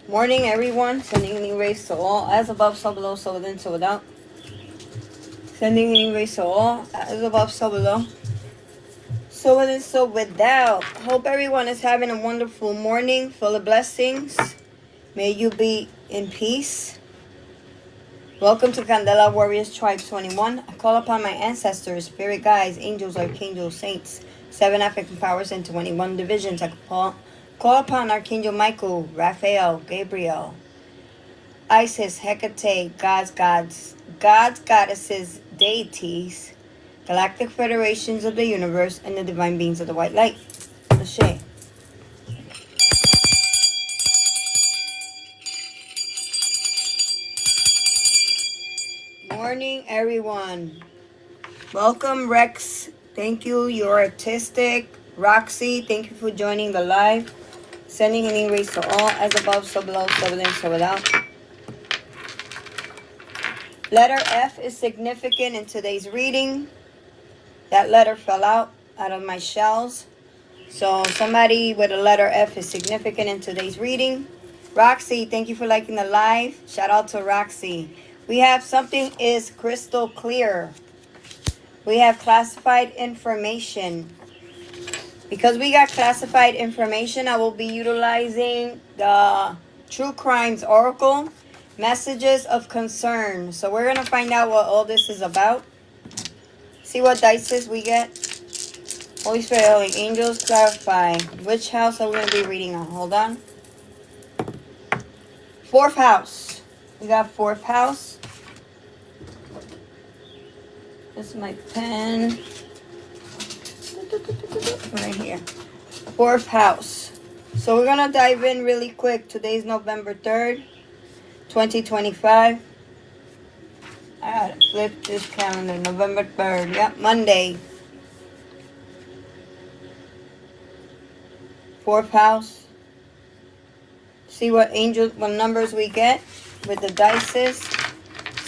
Morning, everyone. Sending healing rays to all, as above, so below, so within, so without. Sending healing rays to all, as above, so below, so within, so without. Hope everyone is having a wonderful morning, full of blessings. May you be in peace. Welcome to Candela Warriors Tribe 21. I call upon my ancestors, spirit guides, angels, archangels, saints, 7 African powers, and 21 divisions. I call upon Archangel Michael, Raphael, Gabriel, Isis, Hecate, gods, goddesses, deities, galactic federations of the universe, and the divine beings of the white light. Ashe. Morning, everyone. Welcome, Rex. Thank you. You're artistic. Roxy, thank you for joining the live. Sending healing rays to all, as above, so below, so within, so without. Letter F is significant in today's reading. That letter fell out of my shells. So somebody with a letter F is significant in today's reading. Roxy, thank you for liking the live. Shout out to Roxy. We have something is crystal clear. We have classified information. Because we got classified information, I will be utilizing the True Crimes Oracle, Messages of Concern. So we're going to find out what all this is about. See what dices we get. Holy Spirit, Holy Angels, clarify. Which house are we going to be reading on? Hold on. 4th house. We got 4th house. This is my pen. Right here. 4th house. So we're going to dive in really quick. Today's November 3rd, 2025. I gotta flip this calendar. November 3rd. Yep, Monday. 4th house. See what numbers we get with the dices.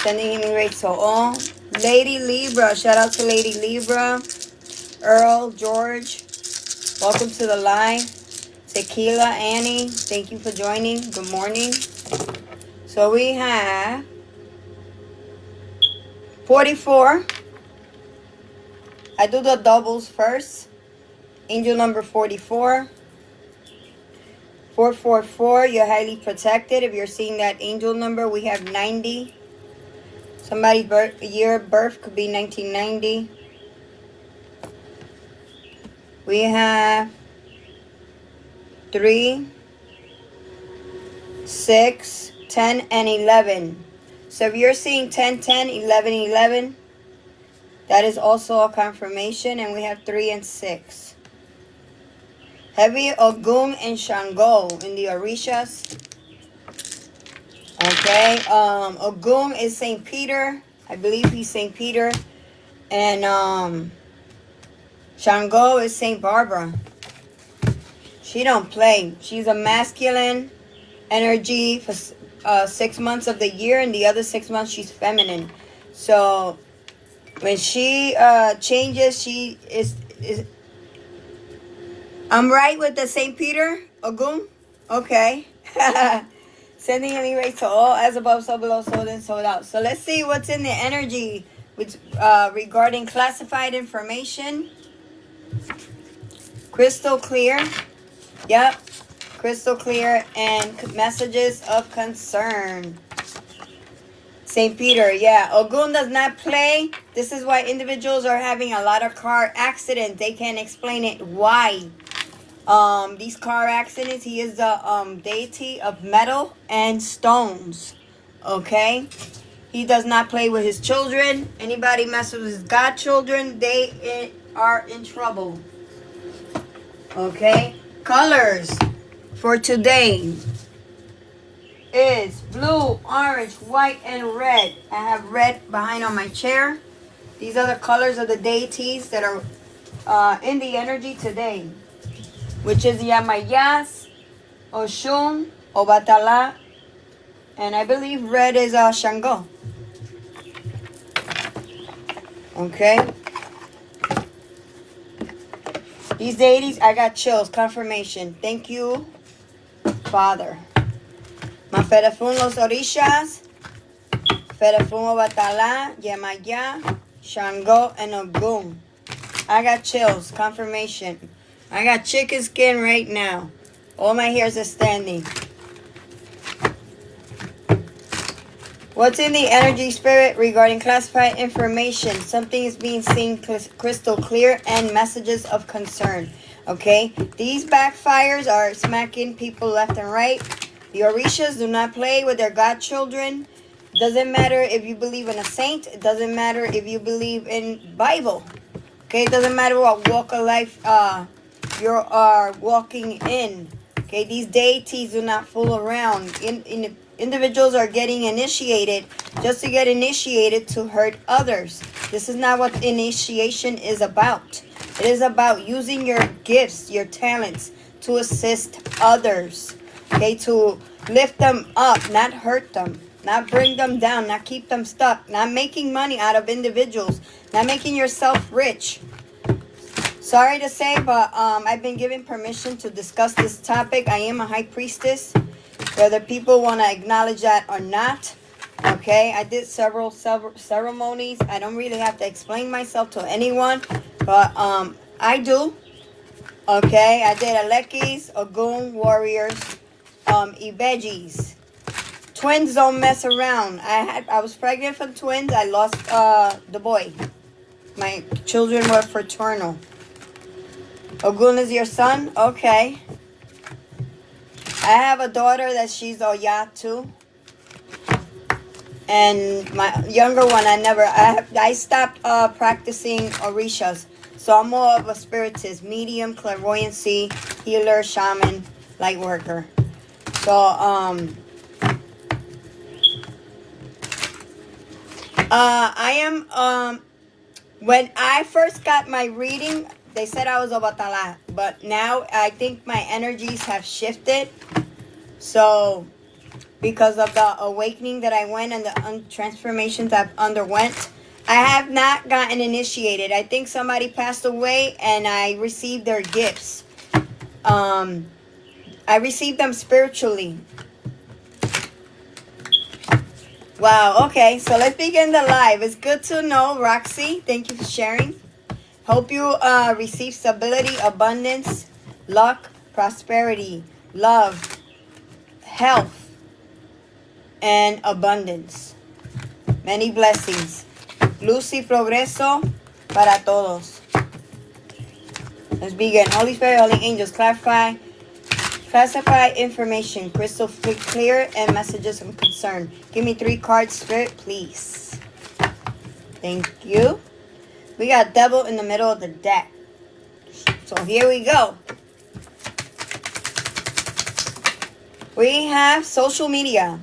Sending healing rays to all. Lady Libra. Shout out to Lady Libra. Earl, George. Welcome to the live. Tequila, Annie. Thank you for joining. Good morning. So we have 44. I do the doubles first. Angel number 44. 444, you're highly protected. If you're seeing that angel number, we have 90. Somebody's year of birth could be 1990. We have 3, 6, 10, and 11. So if you're seeing 10, 10, 11, 11, that is also a confirmation. And we have 3 and 6. Heavy Ogum and Shango in the Orishas. Okay. Ogum is St. Peter. I believe he's St. Peter. And Shango is St. Barbara. She don't play. She's a masculine energy for 6 months of the year, and the other 6 months she's feminine. So when she changes, she is I'm right with the St. Peter Ogum? Okay. Sending healing rays to all, as above, so below, so within, so without. So let's see what's in the energy with regarding classified information. Crystal clear. Yep. Crystal clear. And messages of concern. St. Peter. Yeah. Ogum does not play. This is why individuals are having a lot of car accidents. They can't explain it. Why? These car accidents. He is the deity of metal and stones. Okay. He does not play with his children. Anybody messes with his godchildren, they are in trouble. Okay. Colors for today is blue, orange, white, and red. I have red behind on my chair. These are the colors of the deities that are in the energy today, which is Yamayas, Oshun, Obatala, and I believe red is Shango. Okay. These deities, I got chills. Confirmation. Thank you, Father. Maferefun los orishas, Ferefun Obatala, Yemaya, Shango, and Ogun. I got chills, confirmation. I got chicken skin right now. All my hairs are standing. What's in the energy spirit regarding classified information? Something is being seen crystal clear and messages of concern. Okay? These backfires are smacking people left and right. The Orishas do not play with their godchildren. Doesn't matter if you believe in a saint. It doesn't matter if you believe in Bible. Okay? It doesn't matter what walk of life you are walking in. Okay? These deities do not fool around. Individuals are getting initiated just to get initiated to hurt others. This is not what initiation is about. It is about using your gifts, your talents to assist others. Okay, to lift them up, not hurt them, not bring them down, not keep them stuck, not making money out of individuals, not making yourself rich. Sorry to say, but I've been given permission to discuss this topic. I am a high priestess. Whether people want to acknowledge that or not. Okay, I did several ceremonies. I don't really have to explain myself to anyone, but I do. Okay, I did Alekis, Ogun, warriors, Ibejis. Twins don't mess around. I was pregnant from twins. I lost the boy. My children were fraternal. Ogun is your son? Okay. I have a daughter that she's Oya too. And my younger one, I stopped practicing Orishas. So I'm more of a spiritist, medium, clairvoyancy, healer, shaman, light worker. So, I am, when I first got my reading, they said I was Obatala, but now I think my energies have shifted. So, because of the awakening that I went and the transformations I've underwent, I have not gotten initiated. I think somebody passed away and I received their gifts. I received them spiritually. Wow, okay, so let's begin the live. It's good to know, Roxy. Thank you for sharing. Hope you receive stability, abundance, luck, prosperity, love, health, and abundance. Many blessings. Luz y progreso para todos. Let's begin. Holy Spirit, Holy Angels, classify information, crystal clear, and messages of concern. Give me 3 cards, Spirit, please. Thank you. We got Devil in the middle of the deck. So here we go. We have social media.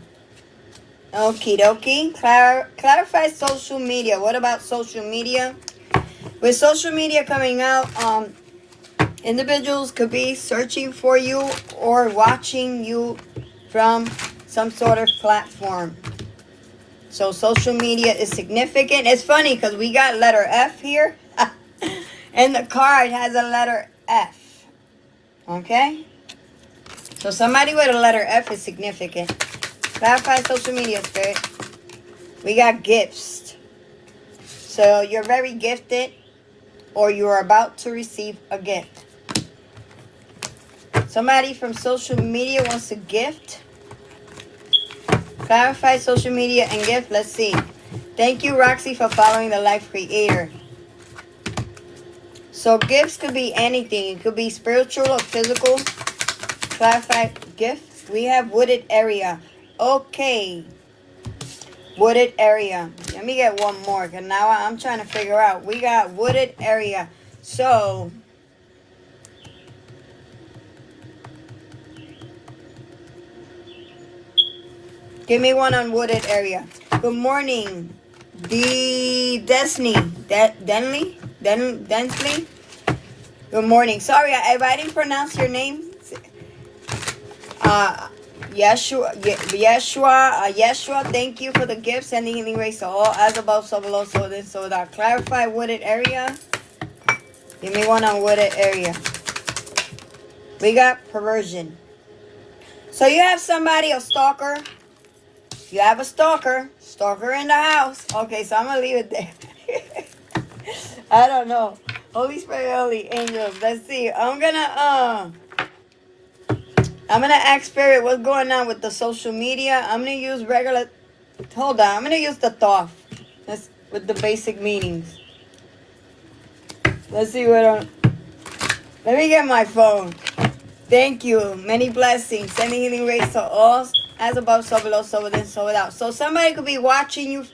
Okie dokie. Clarify social media. What about social media? With social media coming out, individuals could be searching for you or watching you from some sort of platform. So social media is significant. It's funny because we got letter F here. And the card has a letter F. Okay? So somebody with a letter F is significant. Clarify social media, Spirit. We got gifts. So you're very gifted or you're about to receive a gift. Somebody from social media wants to gift. Clarify social media and gift. Let's see. Thank you, Roxy, for following the Life Creator. So gifts could be anything. It could be spiritual or physical. Clarify gift. We have wooded area. Okay. Wooded area. Let me get one more because now I'm trying to figure out. We got wooded area. So give me one on wooded area. Good morning. Densley. Good morning. Sorry if I didn't pronounce your name. Yeshua, thank you for the gift. Sending healing rays to all, as above, so below, so this, so that. Clarify wooded area. Give me one on wooded area. We got perversion. So you have somebody, a stalker. You have a stalker in the house. Okay, so I'm gonna leave it there. I don't know. Holy Spirit, Holy Angels. Let's see. I'm gonna ask Spirit what's going on with the social media. I'm gonna use regular. Hold on. I'm gonna use the Thoth. That's with the basic meanings. Let's see what I'm. Let me get my phone. Thank you. Many blessings. Sending healing rays to all. As above, so below, so within, so without. So somebody could be watching you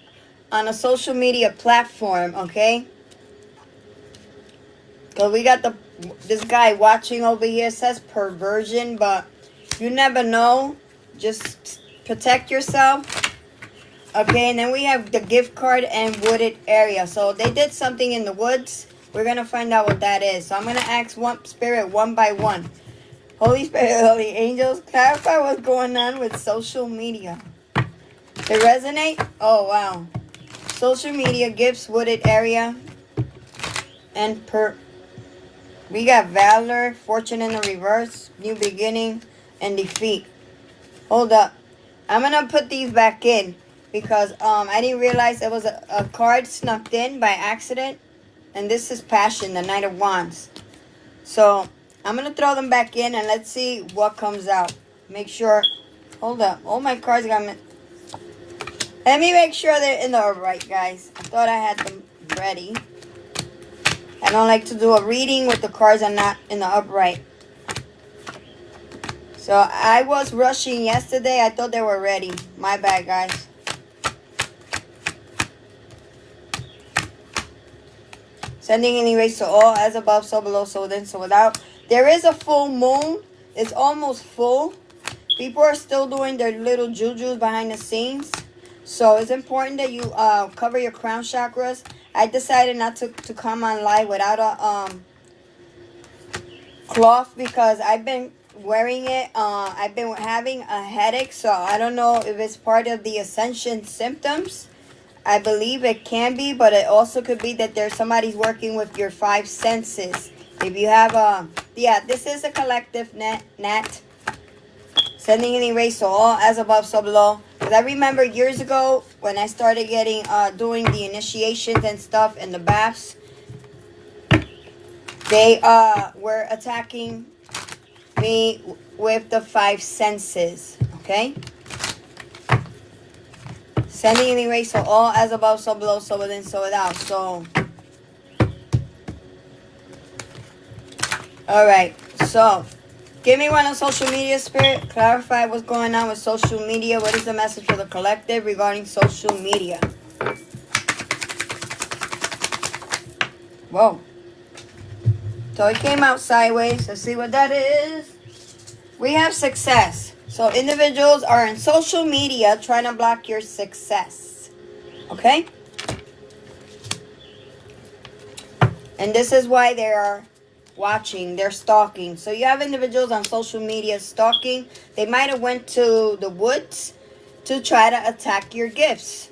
on a social media platform, okay? So we got this guy watching over here. It says perversion, but you never know. Just protect yourself. Okay, and then we have the gift card and wooded area. So they did something in the woods. We're going to find out what that is. So I'm going to ask one spirit one by one. Holy Spirit, Holy Angels, clarify what's going on with social media. They resonate? Oh, wow. Social media, gifts, wooded area, and we got valor, fortune in the reverse, new beginning, and defeat. Hold up. I'm going to put these back in because I didn't realize there was a card snuck in by accident. And this is passion, the Knight of Wands. So I'm going to throw them back in and let's see what comes out. Make sure. Hold up. All my cards got me. Let me make sure they're in the upright, guys. I thought I had them ready. I don't like to do a reading with the cards are not in the upright. So I was rushing yesterday. I thought they were ready. My bad, guys. Sending any rays to all, as above, so below, so within, so without. There is a full moon. It's almost full. People are still doing their little jujus behind the scenes. So it's important that you cover your crown chakras. I decided not to come on live without a cloth because I've been wearing it. I've been having a headache. So I don't know if it's part of the ascension symptoms. I believe it can be, but it also could be that there's somebody's working with your five senses. If you have yeah, this is a collective net. Sending any rays to all, as above, so below. Because I remember years ago when I started getting, doing the initiations and stuff in the baths, they were attacking me with the five senses, okay? Sending any rays to all, as above, so below, so within, so without. So, alright, so give me one on social media, Spirit. Clarify what's going on with social media. What is the message for the collective regarding social media? Whoa. So it came out sideways. Let's see what that is. We have success. So individuals are in social media trying to block your success. Okay? And this is why they are watching. They're stalking. So you have individuals on social media stalking. They might have went to the woods to try to attack your gifts.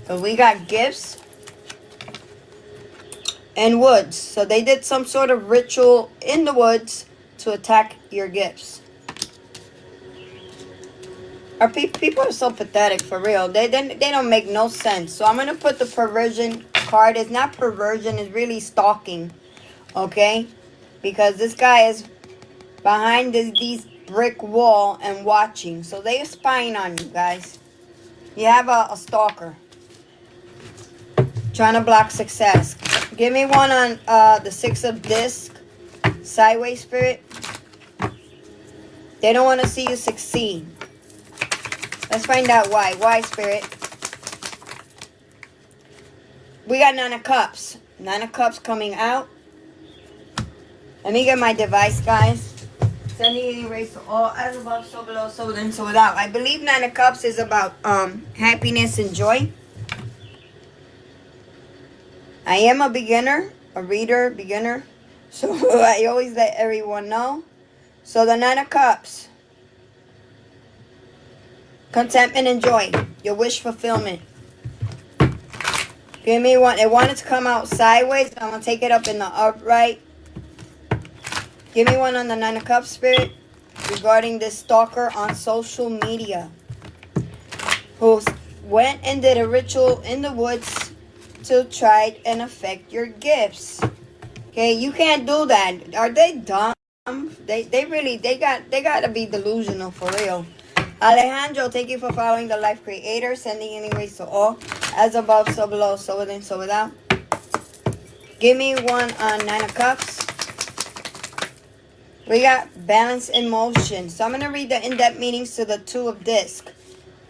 So we got gifts and woods. So they did some sort of ritual in the woods to attack your gifts. Our people are so pathetic, for real. They don't make no sense. So I'm going to put the perversion card. It's not perversion. It's really stalking. Okay? Because this guy is behind these brick wall and watching. So they are spying on you, guys. You have a stalker. Trying to block success. Give me one on the Six of Disc. Sideways, Spirit. They don't want to see you succeed. Let's find out why. Why, Spirit? We got Nine of Cups. Nine of Cups coming out. Let me get my device, guys. Sending any rays to all, as above, so below, so within, so without. I believe Nine of Cups is about happiness and joy. I am a beginner, a reader, beginner. So I always let everyone know. So the Nine of Cups. Contentment and joy. Your wish fulfillment. Give me one. They want it to come out sideways. I'm going to take it up in the upright. Give me one on the Nine of Cups, Spirit. regarding this stalker on social media who went and did a ritual in the woods to try and affect your gifts. Okay, you can't do that. Are they dumb? They gotta be delusional for real. Alejandro, thank you for following the Life Creator, sending healing rays to all, as above, so below, so within, so without. Give me one on Nine of Cups. We got balance in motion. So I'm going to read the in-depth meanings to the Two of Disc.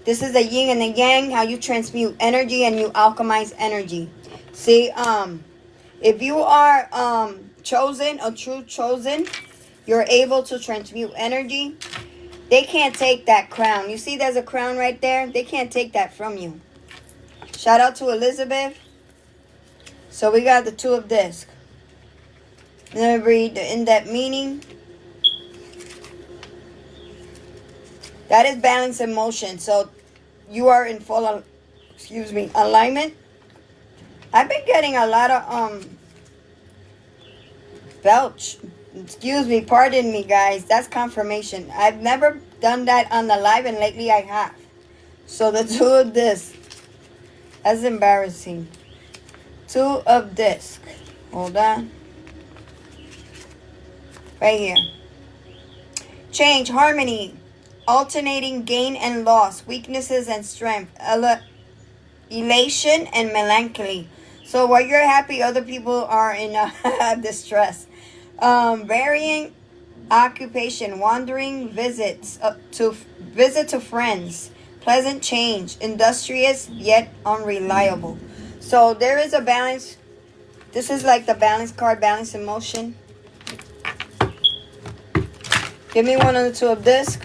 This is the yin and the yang, how you transmute energy and you alchemize energy. See, if you are chosen, a true chosen, you're able to transmute energy. They can't take that crown. You see there's a crown right there? They can't take that from you. Shout out to Elizabeth. So we got the Two of Disc. Let me read the in-depth meaning. That is balance in motion. So you are in full, alignment. I've been getting a lot of belch. Pardon me, guys. That's confirmation. I've never done that on the live, and lately I have. So the Two of Disc. That's embarrassing. Two of Disc. Hold on. Right here. Change, harmony, alternating gain and loss, weaknesses and strength, elation and melancholy. So while you're happy, other people are in distress. Varying occupation, wandering visits to friends, pleasant change, industrious yet unreliable. So there is a balance. This is like the balance card, balance in motion. Give me one on the Two of Disc.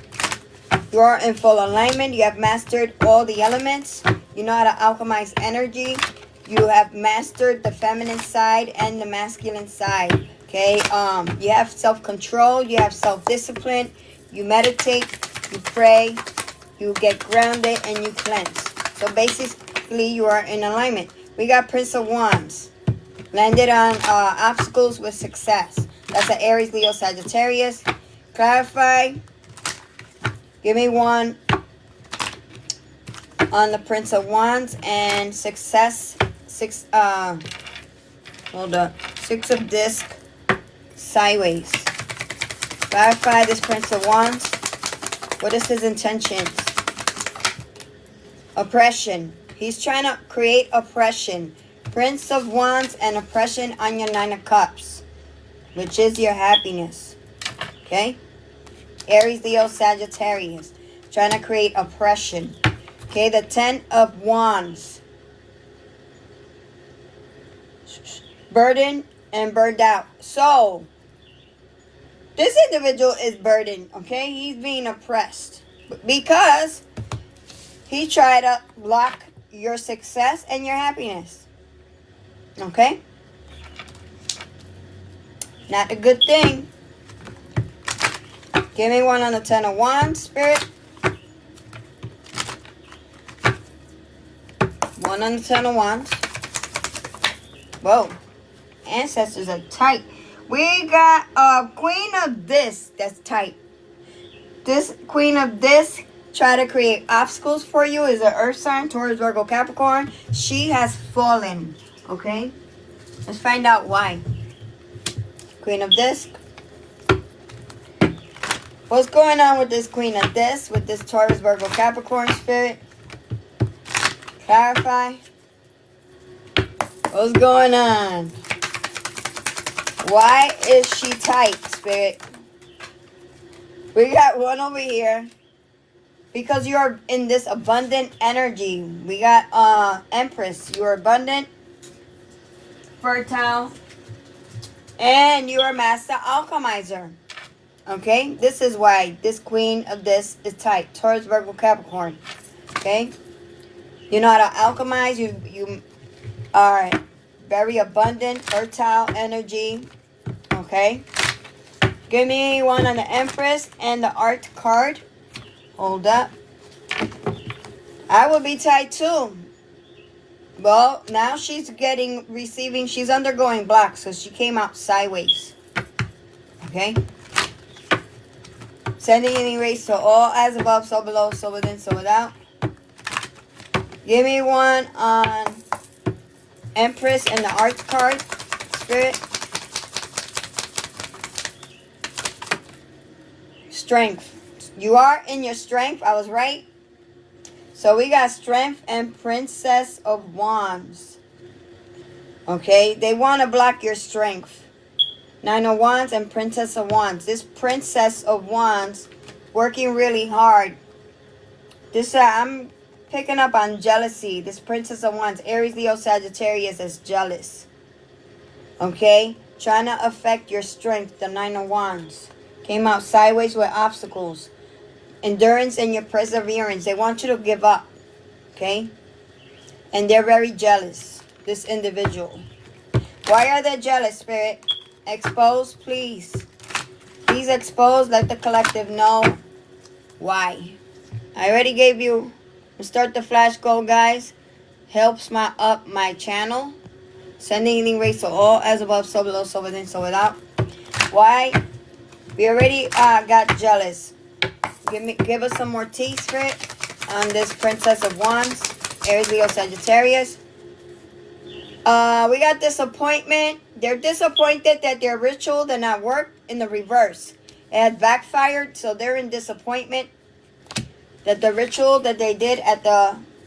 You are in full alignment. You have mastered all the elements. You know how to alchemize energy. You have mastered the feminine side and the masculine side. Okay. You have self-control. You have self-discipline. You meditate. You pray. You get grounded and you cleanse. So basically, you are in alignment. We got Prince of Wands. Landed on obstacles with success. That's an Aries, Leo, Sagittarius. Clarify. Give me one on the Prince of Wands and success. Hold up. Six of Disc. Sideways. Clarify this Prince of Wands. What is his intentions? Oppression. He's trying to create oppression. Prince of Wands and oppression on your Nine of Cups, which is your happiness. Okay? Aries, Leo, Sagittarius. Trying to create oppression. Okay, the Ten of Wands. Burden and burned out. So, this individual is burdened. Okay, he's being oppressed. Because he tried to block your success and your happiness. Okay? Not a good thing. Give me one on the Ten of Wands, Spirit. One on the Ten of Wands. Whoa. Ancestors are tight. We got a Queen of Disc that's tight. This Queen of Disc try to create obstacles for you is an Earth sign, Taurus, Virgo, Capricorn. She has fallen. Okay? Let's find out why. Queen of Disc. What's going on with this Queen of Disc, with this Taurus, Virgo, Capricorn spirit? Clarify. What's going on? Why is she tight, spirit? We got one over here. Because you're in this abundant energy. We got Empress. You're abundant, fertile, and you're a master alchemizer. Okay? This is why this Queen of Disc is tight. Taurus, Virgo, Capricorn. Okay? You know how to alchemize. You are very abundant, fertile energy. Okay? Give me one on the Empress and the Art card. Hold up. I will be tight too. Well, now she's she's undergoing blocks, so she came out sideways. Okay? Sending and erase to all as above, so below, so within, so without. Give me one on Empress and the Art card, Spirit. Strength. You are in your strength. I was right. So we got Strength and Princess of Wands. Okay, they want to block your strength. Nine of Wands and Princess of Wands. This Princess of Wands working really hard. This I'm picking up on jealousy. This Princess of Wands, Aries, Leo, Sagittarius is jealous. Okay, trying to affect your strength. The Nine of Wands came out sideways with obstacles. Endurance and your perseverance. They want you to give up. Okay, and they're very jealous. This individual. Why are they jealous, Spirit? Expose, please. Please expose. Let the collective know why. I already gave you. Start the flash goal, guys. Helps up my channel. Sending healing rays to all as above, so below, so within, so without. Why? We already got jealous. Give us some more tea, Spirit, on this Princess of Wands, Aries, Leo, Sagittarius. We got disappointment. They're disappointed that their ritual did not work in the reverse. It had backfired, so they're in disappointment that the ritual that they did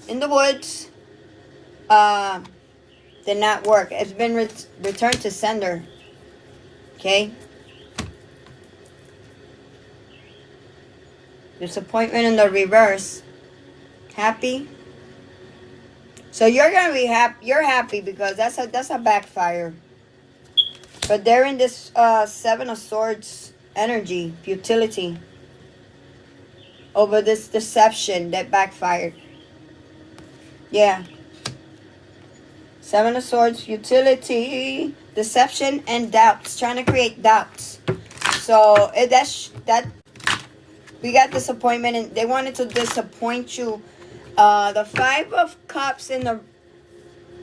in the woods did not work. It's been returned to sender. Okay. Disappointment in the reverse. Happy. So you're gonna be happy. You're happy because that's a backfire. But they're in this Seven of Swords energy, futility, over this deception that backfired. Yeah. Seven of Swords, futility, deception, and doubts. Trying to create doubts. So that we got disappointment, and they wanted to disappoint you. The Five of Cups in the...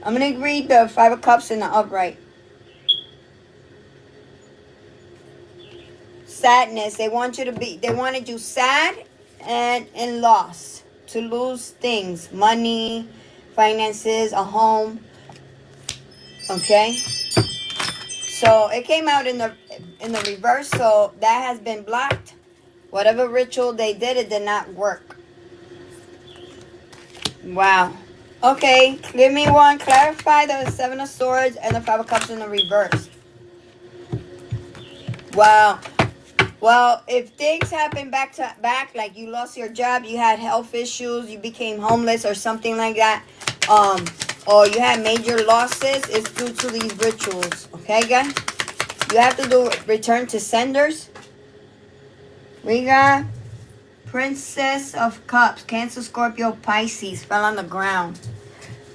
I'm going to read the Five of Cups in the upright. Sadness. They wanted you sad and in loss. To lose things. Money, finances, a home. Okay? So it came out in the reverse, so that has been blocked. Whatever ritual they did, it did not work. Wow. Okay, give me one. Clarify the Seven of Swords and the Five of Cups in the reverse. Wow. Well, if things happen back to back, like you lost your job, you had health issues, you became homeless or something like that, or you had major losses, it's due to these rituals. Okay, guys? You have to do return to senders. We got Princess of Cups, Cancer, Scorpio, Pisces, fell on the ground.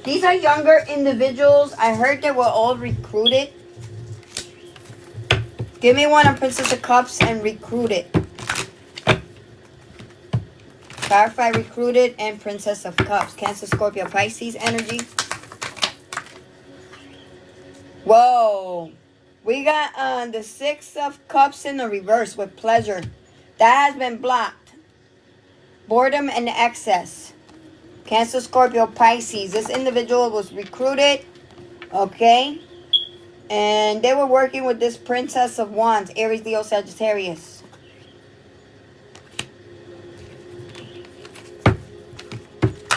These are younger individuals. I heard they were all recruited. Give me one on Princess of Cups and recruited. Clarify recruited and Princess of Cups. Cancer, Scorpio, Pisces energy. Whoa. We got the Six of Cups in the reverse with pleasure. That has been blocked. Boredom and excess. Cancer, Scorpio, Pisces. This individual was recruited. Okay. And they were working with this Princess of Wands. Aries, Leo, Sagittarius.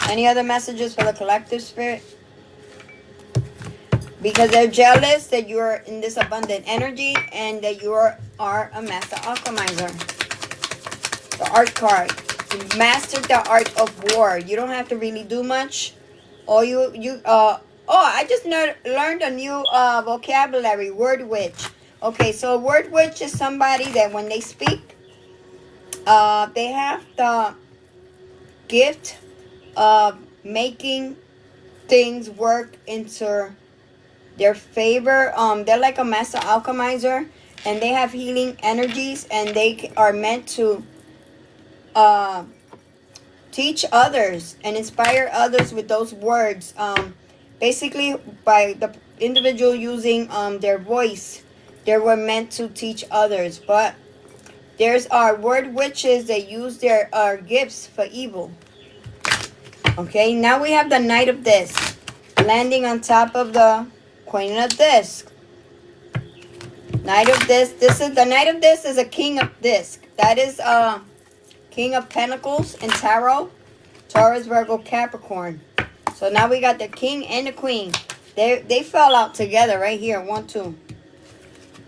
Any other messages for the collective, Spirit? Because they're jealous that you are in this abundant energy and that you are a master alchemizer. The art card. You mastered the art of war. You don't have to really do much. Or I just learned a new vocabulary. Word witch. Okay, so a word witch is somebody that when they speak, they have the gift of making things work into their favor. They're like a master alchemizer, and they have healing energies, and they are meant to teach others and inspire others with those words. Basically, by the individual using their voice, they were meant to teach others. But There's our word witches that use their gifts for evil. Okay, now we have the Knight of Discs landing on top of the Queen of Discs. Knight of Discs. This is the Knight of Discs is a King of Discs. That is King of Pentacles in Tarot. Taurus, Virgo, Capricorn. So now we got the King and the Queen. They fell out together right here. 1, 2.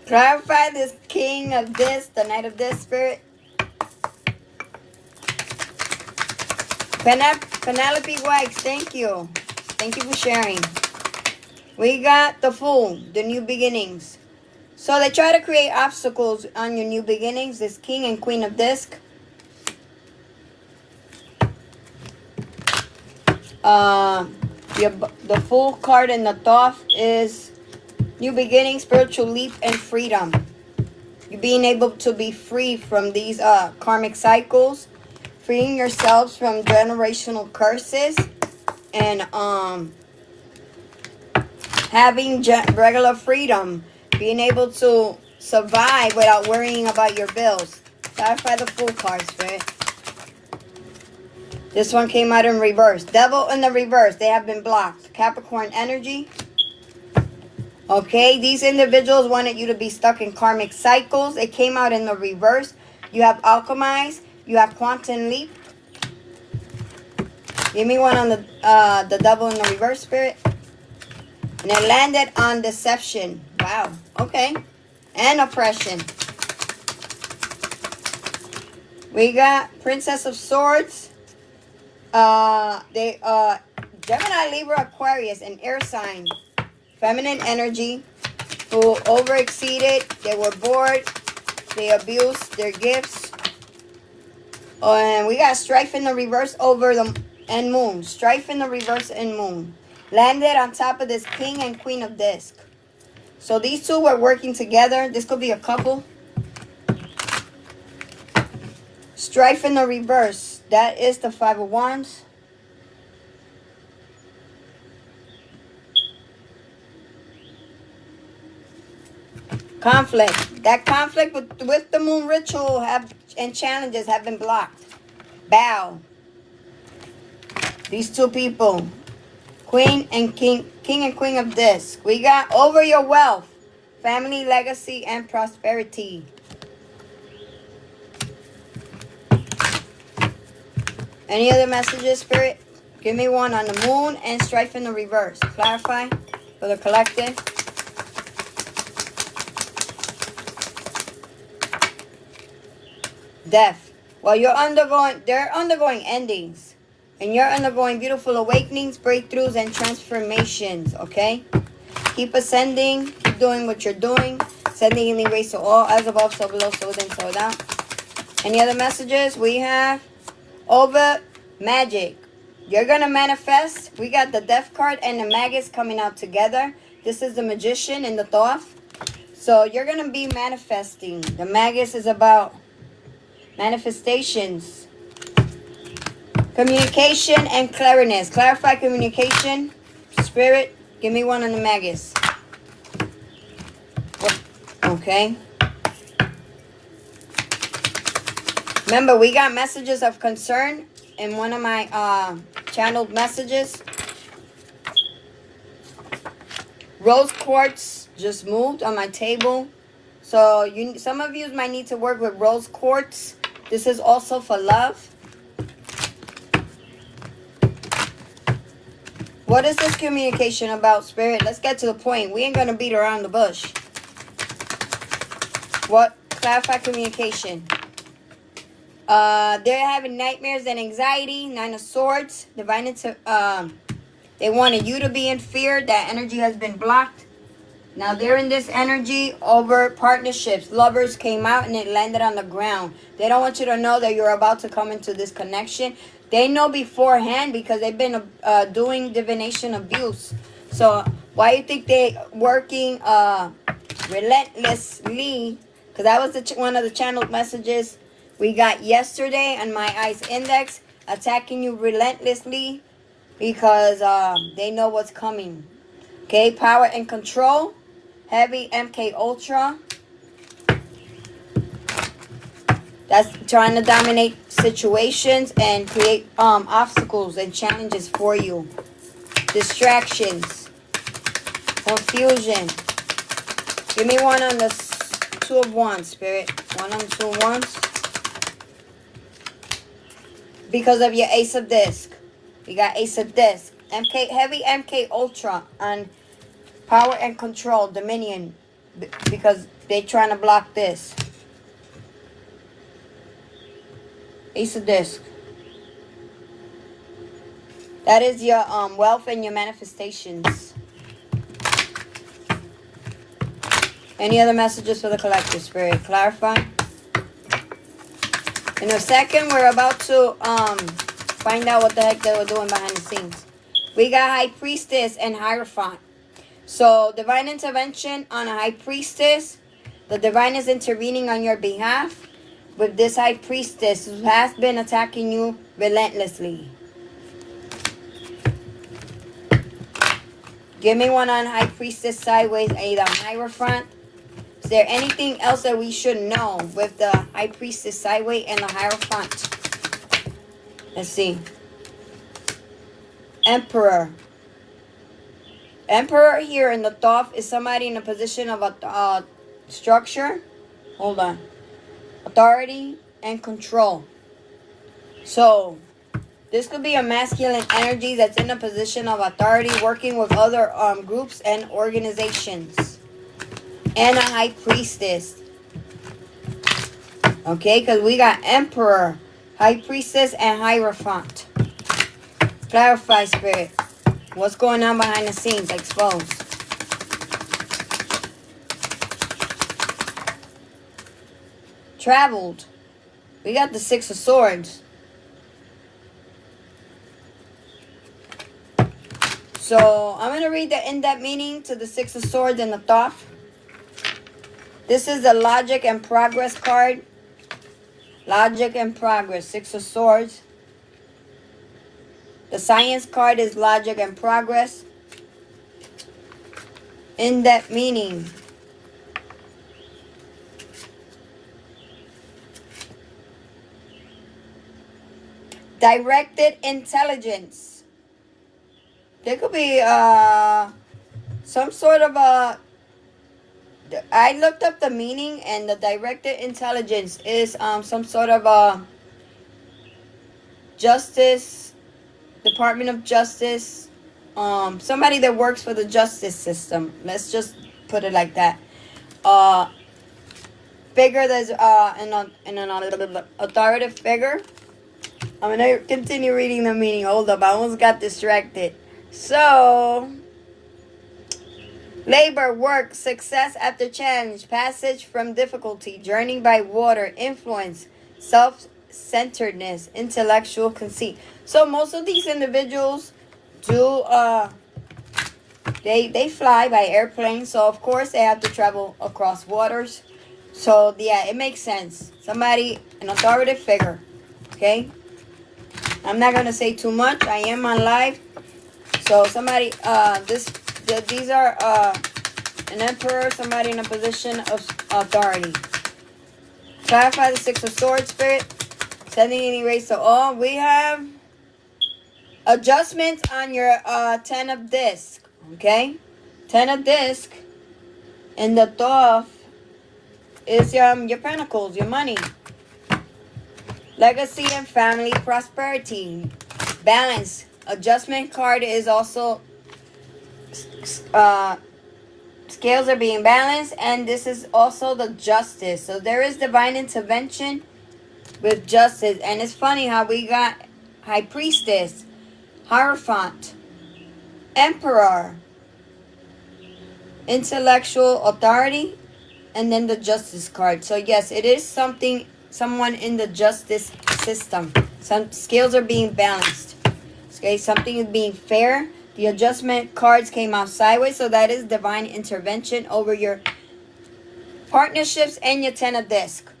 Clarify this King of Discs, the Knight of Discs spirit. Penelope Wikes, thank you. Thank you for sharing. We got the Fool, the new beginnings. So they try to create obstacles on your new beginnings. This King and Queen of Disc. The Fool card in the Thoth is new beginning, spiritual leap, and freedom. You're being able to be free from these karmic cycles, freeing yourselves from generational curses, and having regular freedom, being able to survive without worrying about your bills. Clarify the Fool cards, right? This one came out in reverse. Devil in the reverse. They have been blocked. Capricorn energy. Okay, these individuals wanted you to be stuck in karmic cycles. It came out in the reverse. You have alchemized. You have quantum leap. Give me one on the devil in the reverse spirit. And it landed on deception. Wow. Okay. And oppression. We got Princess of Swords. Gemini, Libra, Aquarius, and air sign. Feminine energy. Who over-exceeded. They were bored. They abused their gifts. And we got strife in the reverse over the and moon. Strife in the reverse and moon. Landed on top of this King and Queen of Disc. So these two were working together. This could be a couple. Strife in the reverse. That is the Five of Wands. Conflict. That conflict with the moon ritual and challenges have been blocked. Bow. These two people. Queen and King and Queen of Discs. We got over your wealth. Family, legacy, and prosperity. Any other messages, Spirit? Give me one on the moon and strife in the reverse. Clarify for the collective. Death. Well, they're undergoing endings. And you're undergoing beautiful awakenings, breakthroughs, and transformations, okay? Keep ascending. Keep doing what you're doing. Sending healing rays to all. As above, so below, so within, so without. Any other messages? We have over magic. You're going to manifest. We got the Death card and the Magus coming out together. This is the Magician in the Thoth. So you're going to be manifesting. The Magus is about manifestations. Communication and cleverness. Clarify communication. Spirit, give me one on the Magus. Okay. Remember, we got messages of concern in one of my channeled messages. Rose quartz just moved on my table. So some of you might need to work with rose quartz. This is also for love. What is this communication about, Spirit? Let's get to the point. We ain't going to beat around the bush. What? Clarify communication. They're having nightmares and anxiety. 9 of Swords. Divine. They wanted you to be in fear. That energy has been blocked. Now they're in this energy over partnerships. Lovers came out and it landed on the ground. They don't want you to know that you're about to come into this connection. They know beforehand because they've been doing divination abuse. So why you think they working relentlessly? Because that was one of the channeled messages we got yesterday on my ICE index. Attacking you relentlessly because they know what's coming. Okay, power and control. Heavy MK Ultra. That's trying to dominate situations and create obstacles and challenges for you. Distractions. Confusion. Give me one on the Two of Wands, Spirit. One on the Two of Wands. Because of your Ace of Disc. You got Ace of Disc. Heavy MK Ultra on power and control, dominion. Because they're trying to block this. Ace of Disc. That is your wealth and your manifestations. Any other messages for the collective, Spirit? Clarify. In a second, we're about to find out what the heck they were doing behind the scenes. We got High Priestess and Hierophant. So, divine intervention on a High Priestess. The divine is intervening on your behalf with this High Priestess who has been attacking you relentlessly. Give me one on High Priestess sideways, either Hierophant. Is there anything else that we should know with the High Priestess sideways and the Hierophant? Let's see. Emperor. Emperor here in the Thoth is somebody in a position of a structure. Hold on. Authority and control. So, this could be a masculine energy that's in a position of authority, working with other groups and organizations. And a High Priestess. Okay, because we got Emperor, High Priestess, and Hierophant. Clarify, Spirit. What's going on behind the scenes? Expose. Traveled. We got the Six of Swords. So, I'm going to read the in-depth meaning to the Six of Swords and the Thoth. This is the Logic and Progress card. Logic and Progress. Six of Swords. The Science card is Logic and Progress. In-depth meaning. Directed intelligence. There could be some sort of a... I looked up the meaning, and the directed intelligence is some sort of a justice, Department of Justice, somebody that works for the justice system. Let's just put it like that. Figure that's an authoritative figure. I'm gonna continue reading the meaning. Hold up, I almost got distracted. So, labor, work, success after challenge, passage from difficulty, journey by water, influence, self-centeredness, intellectual conceit. So most of these individuals do, they fly by airplane. So of course they have to travel across waters. So yeah, it makes sense. Somebody, an authoritative figure. Okay. I'm not going to say too much. I am on live. So somebody, these are an emperor, somebody in a position of authority. Clarify the Six of Swords, Spirit. Sending an erase to all. We have adjustments on your Ten of Disc. Okay? Ten of Disc. And the Thoth is your pentacles, your money. Legacy and family prosperity. Balance. Adjustment card is also scales are being balanced, and this is also the justice. So there is divine intervention with justice. And it's funny how we got High Priestess, Hierophant, Emperor, intellectual authority, and then the justice card. So yes, it is someone in the justice system. Some scales are being balanced. Okay, something is being fair. The adjustment cards came out sideways, so that is divine intervention over your partnerships and your Ten of Disc.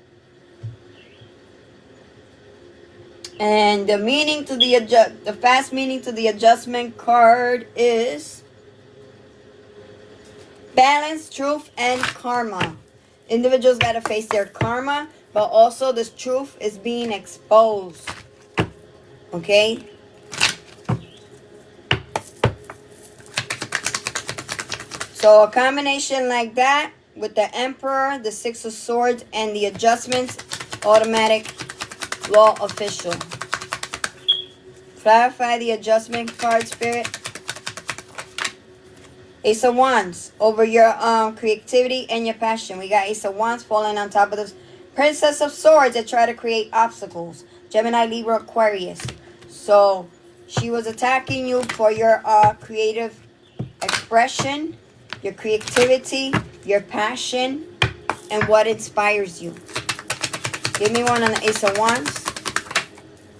And the meaning to the fast meaning to the adjustment card is balance, truth, and karma. Individuals got to face their karma, but also this truth is being exposed. Okay? So a combination like that with the Emperor, the Six of Swords, and the adjustments, automatic law official. Clarify the adjustment card, Spirit. Ace of Wands over your creativity and your passion. We got Ace of Wands falling on top of the Princess of Swords that try to create obstacles. Gemini, Libra, Aquarius. So she was attacking you for your creative expression, your creativity, your passion, and what inspires you. Give me one on the Ace of Wands.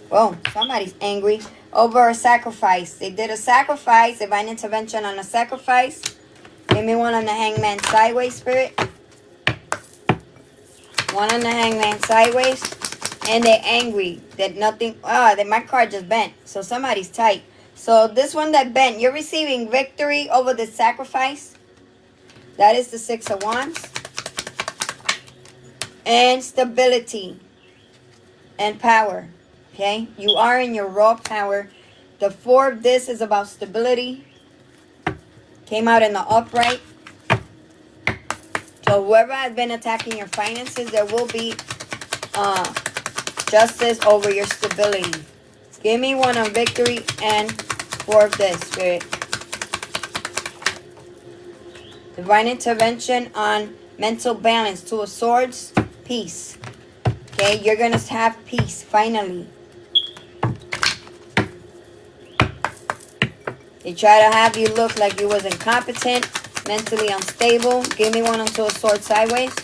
Whoa, somebody's angry over a sacrifice. They did a sacrifice, divine intervention on a sacrifice. Give me one on the Hangman sideways, Spirit. One on the Hangman sideways. And they're angry that nothing, that my card just bent. So somebody's tight. So this one that bent, you're receiving victory over the sacrifice. That is the Six of Wands. And stability and power. Okay, you are in your raw power. The Four of this is about stability. Came out in the upright. So whoever has been attacking your finances, there will be justice over your stability. Give me one on victory and Four of this, Spirit. Divine intervention on mental balance. Two of Swords, peace. Okay, you're going to have peace finally. They try to have you look like you was incompetent, mentally unstable. Give me one on Two of Swords sideways.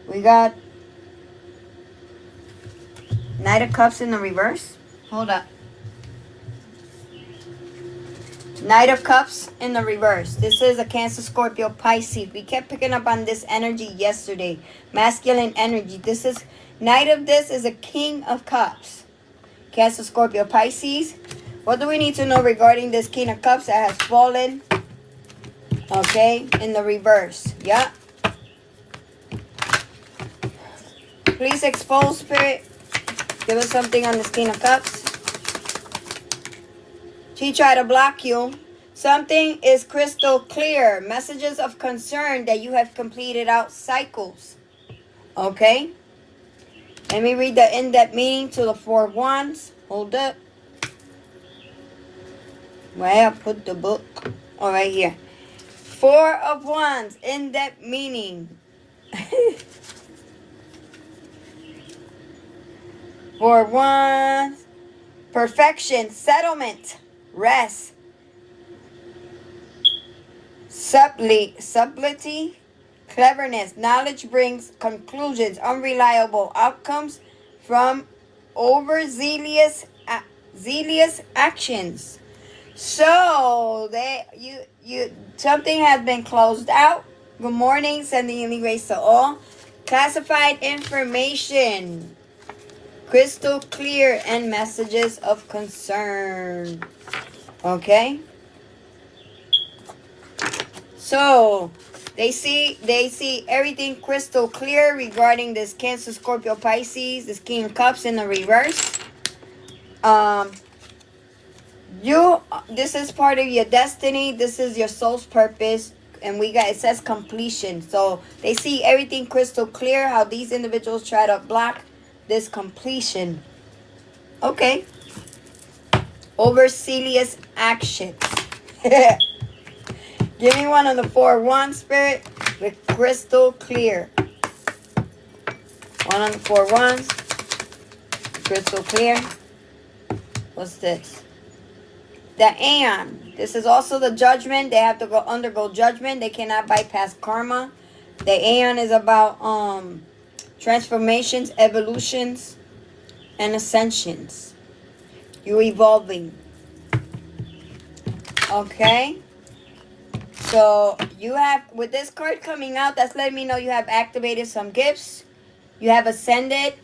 We got Knight of Cups in the reverse. Hold up. Knight of Cups in the reverse. This is a Cancer, Scorpio, Pisces. We kept picking up on this energy yesterday. Masculine energy. This is, Knight of this is a King of Cups. Cancer, Scorpio, Pisces. What do we need to know regarding this King of Cups that has fallen? Okay, in the reverse. Yeah. Please expose, Spirit. Give us something on this King of Cups. She tried to block you. Something is crystal clear. Messages of concern that you have completed out cycles. Okay? Let me read the in-depth meaning to the Four of Wands. Hold up. Where I put the book? Oh, right here. Four of Wands. In-depth meaning. Four of Wands. Perfection. Settlement. Rest. Subtlety. Cleverness. Knowledge brings conclusions. Unreliable outcomes from overzealous actions. So something has been closed out. Good morning. Sending healing grace to all. Classified information. Crystal clear and messages of concern. Okay? So, they see everything crystal clear regarding this Cancer, Scorpio, Pisces, this King of Cups in the reverse. This is part of your destiny. This is your soul's purpose. And it says completion. So, they see everything crystal clear, how these individuals try to block this completion. Okay. Overzealous actions. Give me one on the Four of Wands, Spirit, with crystal clear. One on the Four of Wands. Crystal clear. What's this? The Aeon. This is also the judgment. They have to undergo judgment. They cannot bypass karma. The Aeon is about transformations, evolutions, and ascensions. You're evolving. Okay? So, you have, with this card coming out, that's letting me know you have activated some gifts. You have ascended.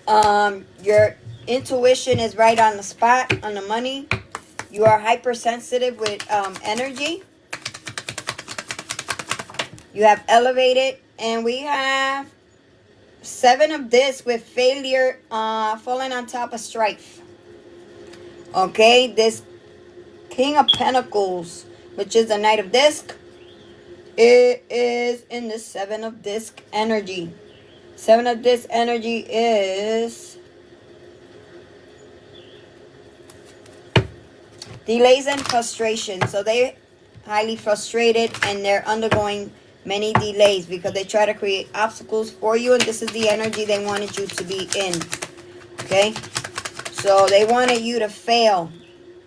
Your intuition is right on the spot, on the money. You are hypersensitive with energy. You have elevated. And we have 7 of this with failure falling on top of strife. Okay, this King of Pentacles, which is the Knight of Disc, it is in the 7 of Disc energy. 7 of Disc energy is delays and frustration. So they're highly frustrated and they're undergoing many delays because they try to create obstacles for you, and this is the energy they wanted you to be in. Okay, so they wanted you to fail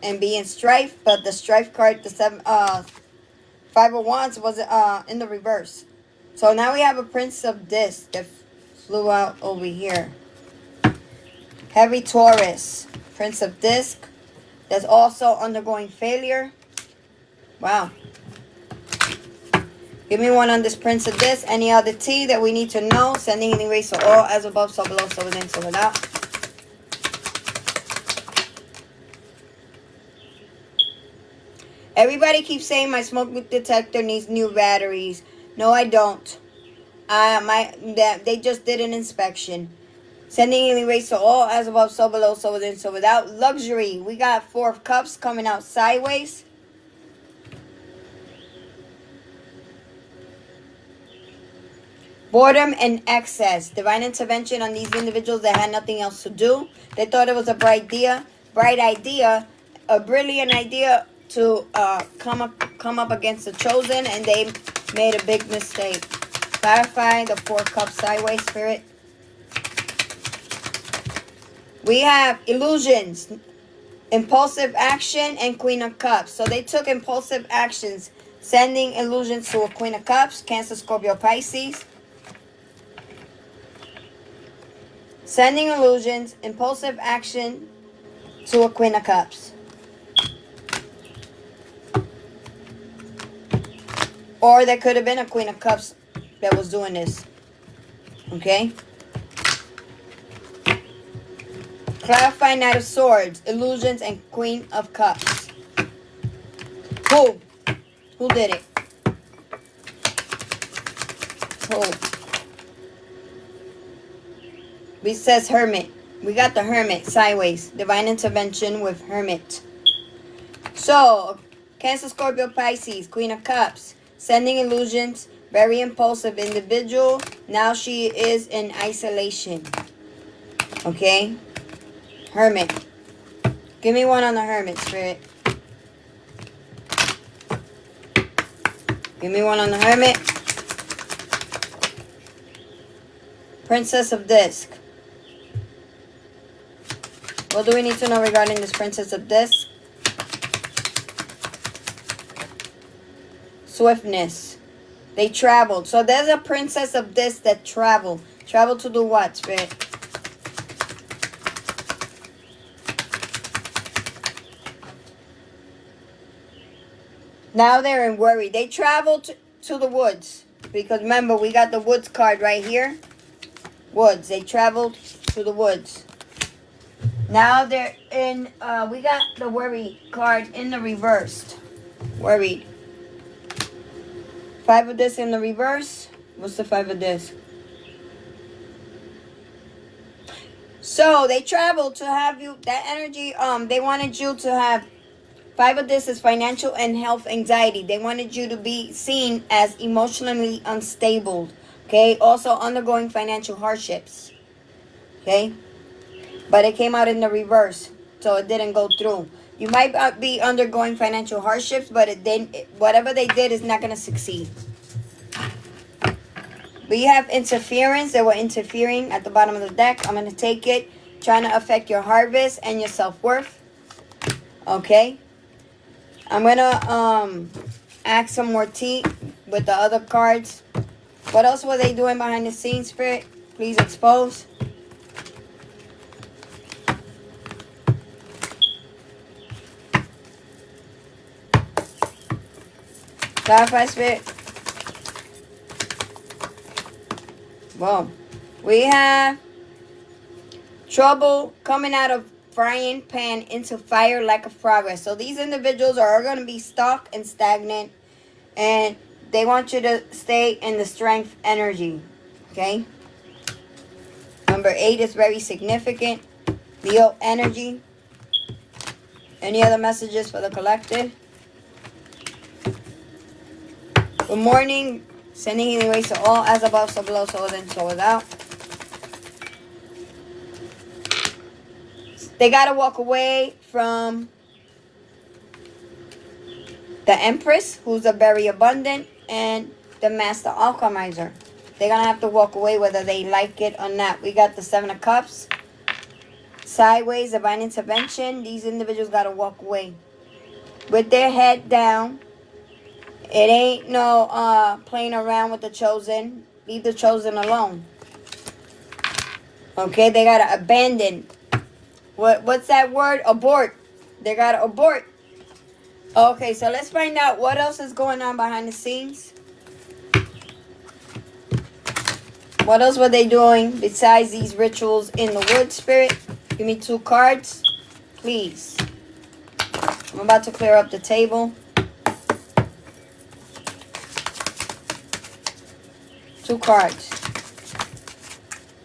and be in strife, but the strife card, the 5 of Wands, was in the reverse. So now we have a Prince of Disc that flew out over here. Heavy Taurus, Prince of Disc, that's also undergoing failure. Wow. Give me one on this Prince of Disc. Any other tea that we need to know? Sending and erase all as above, so below, so within, so without. Everybody keeps saying my smoke detector needs new batteries. No, I don't. They just did an inspection. Sending and erase all as above, so below, so within, so without. Luxury. We got 4 of Cups coming out sideways. Boredom and excess. Divine intervention on these individuals that had nothing else to do. They thought it was a bright idea, a brilliant idea to come up against the chosen, and they made a big mistake. Clarify the 4 Cups sideways, Spirit. We have illusions, impulsive action, and Queen of Cups. So they took impulsive actions, sending illusions to a Queen of Cups, Cancer, Scorpio, Pisces. Sending illusions, impulsive action to a Queen of Cups. Or there could have been a Queen of Cups that was doing this. Okay? Clarify Knight of Swords, illusions, and Queen of Cups. Who? Who did it? Who? We says Hermit. We got the Hermit sideways. Divine intervention with Hermit. So, Cancer, Scorpio, Pisces, Queen of Cups. Sending illusions. Very impulsive individual. Now she is in isolation. Okay? Hermit. Give me one on the Hermit, Spirit. Give me one on the Hermit. Princess of Disc. What do we need to know regarding this Princess of Disc? Swiftness. They traveled. So there's a Princess of Disc that traveled. Traveled to do what, Spirit? Now they're in worry. They traveled to the woods. Because remember, we got the woods card right here. Woods. They traveled to the woods. Now they're in, we got the worry card in the reversed. Worried. 5 of Disc in the reverse. What's the 5 of Disc? So they traveled to have you, that energy, they wanted you to have, 5 of Disc is financial and health anxiety. They wanted you to be seen as emotionally unstable. Okay, also undergoing financial hardships. Okay. But it came out in the reverse, so it didn't go through. You might be undergoing financial hardships, but whatever they did is not going to succeed. We have interference. They were interfering at the bottom of the deck. I'm going to take it. Trying to affect your harvest and your self-worth. Okay. I'm going to add some more tea with the other cards. What else were they doing behind the scenes, Spirit? Please expose. Clarify, Spirit. Well, we have trouble coming out of frying pan into fire lack of progress. So these individuals are going to be stuck and stagnant, and they want you to stay in the strength energy. Okay. Number 8 is very significant. Leo energy. Any other messages for the collective? Good morning. Sending healing rays to all, as above, so below, so within, so without. They got to walk away from the Empress, who's a very abundant, and the Master Alchemizer. They're going to have to walk away whether they like it or not. We got the 7 of Cups. Sideways, divine intervention. These individuals got to walk away with their head down. It ain't no playing around with the chosen. Leave the chosen alone. Okay, they got to abandon. What's that word? Abort. They got to abort. Okay, so let's find out what else is going on behind the scenes. What else were they doing besides these rituals in the wood, Spirit? Give me 2 cards, please. I'm about to clear up the table. 2 cards.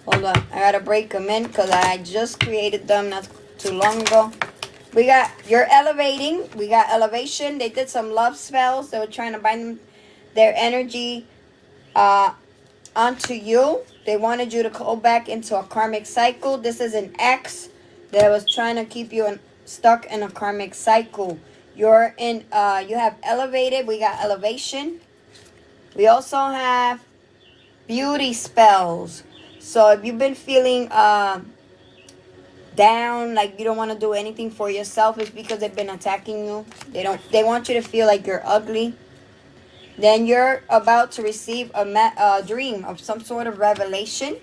Hold on. I got to break them in because I just created them not too long ago. We got, you're elevating. We got elevation. They did some love spells. They were trying to bind their energy onto you. They wanted you to go back into a karmic cycle. This is an ex that was trying to keep you stuck in a karmic cycle. You're in, you have elevated. We got elevation. We also have beauty spells. So if you've been feeling down, like you don't want to do anything for yourself, it's because they've been attacking you. They want you to feel like you're ugly. Then you're about to receive a dream of some sort of revelation.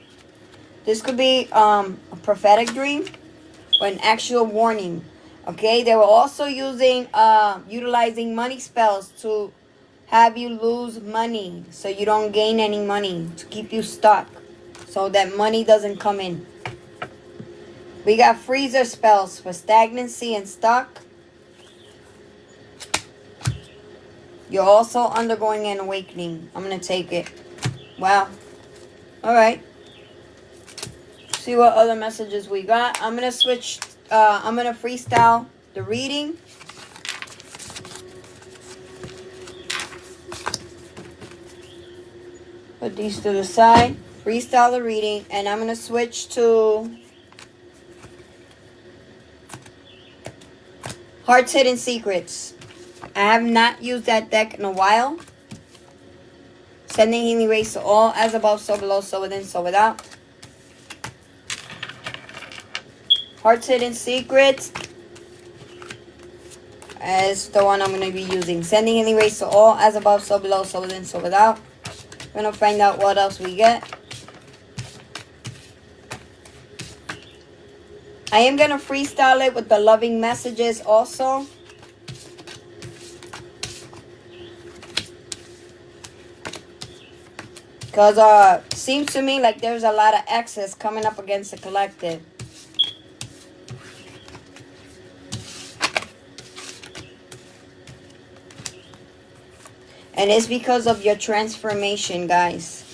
This could be a prophetic dream or an actual warning. Okay, they were also utilizing money spells to have you lose money so you don't gain any money, to keep you stuck so that money doesn't come in. We got freezer spells for stagnancy and stuck. You're also undergoing an awakening. I'm going to take it. Wow. All right. See what other messages we got. I'm going to switch. I'm going to freestyle the reading. Put these to the side. Freestyle the reading. And I'm going to switch to Heart's Hidden Secrets. I have not used that deck in a while. Sending healing rays to all, as above, so below, so within, so without. Heart's Hidden Secrets is the one I'm going to be using. Sending healing rays to all, as above, so below, so within, so without. We're going to find out what else we get. I am going to freestyle it with the loving messages also. Because seems to me like there's a lot of excess coming up against the collective. And it's because of your transformation, guys.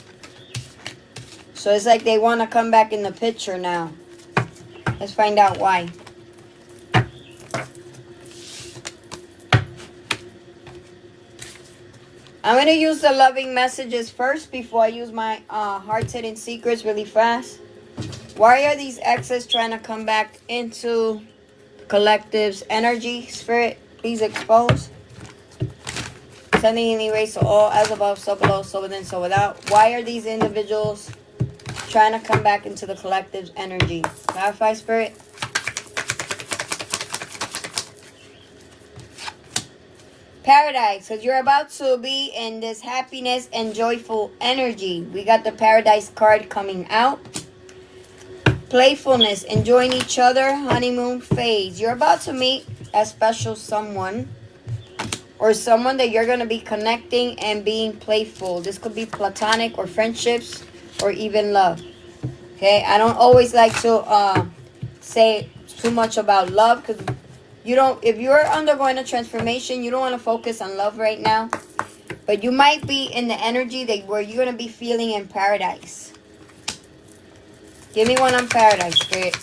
So it's like they want to come back in the picture now. Let's find out why. I'm going to use the loving messages first before I use my Heart's Hidden Secrets really fast. Why are these exes trying to come back into the collective's energy? Spirit, please expose. Sending healing rays to all, as above, so below, so within, so without. Why are these individuals trying to come back into the collective's energy? Clarify, Spirit. Paradise, because you're about to be in this happiness and joyful energy. We got the Paradise card coming out. Playfulness, enjoying each other, honeymoon phase. You're about to meet a special someone or someone that you're going to be connecting and being playful. This could be platonic or friendships or even love. Okay, I don't always like to say too much about love, because you don't, if you're undergoing a transformation, you don't want to focus on love right now. But you might be in the energy that where you're going to be feeling in paradise. Give me one on paradise, Spirit.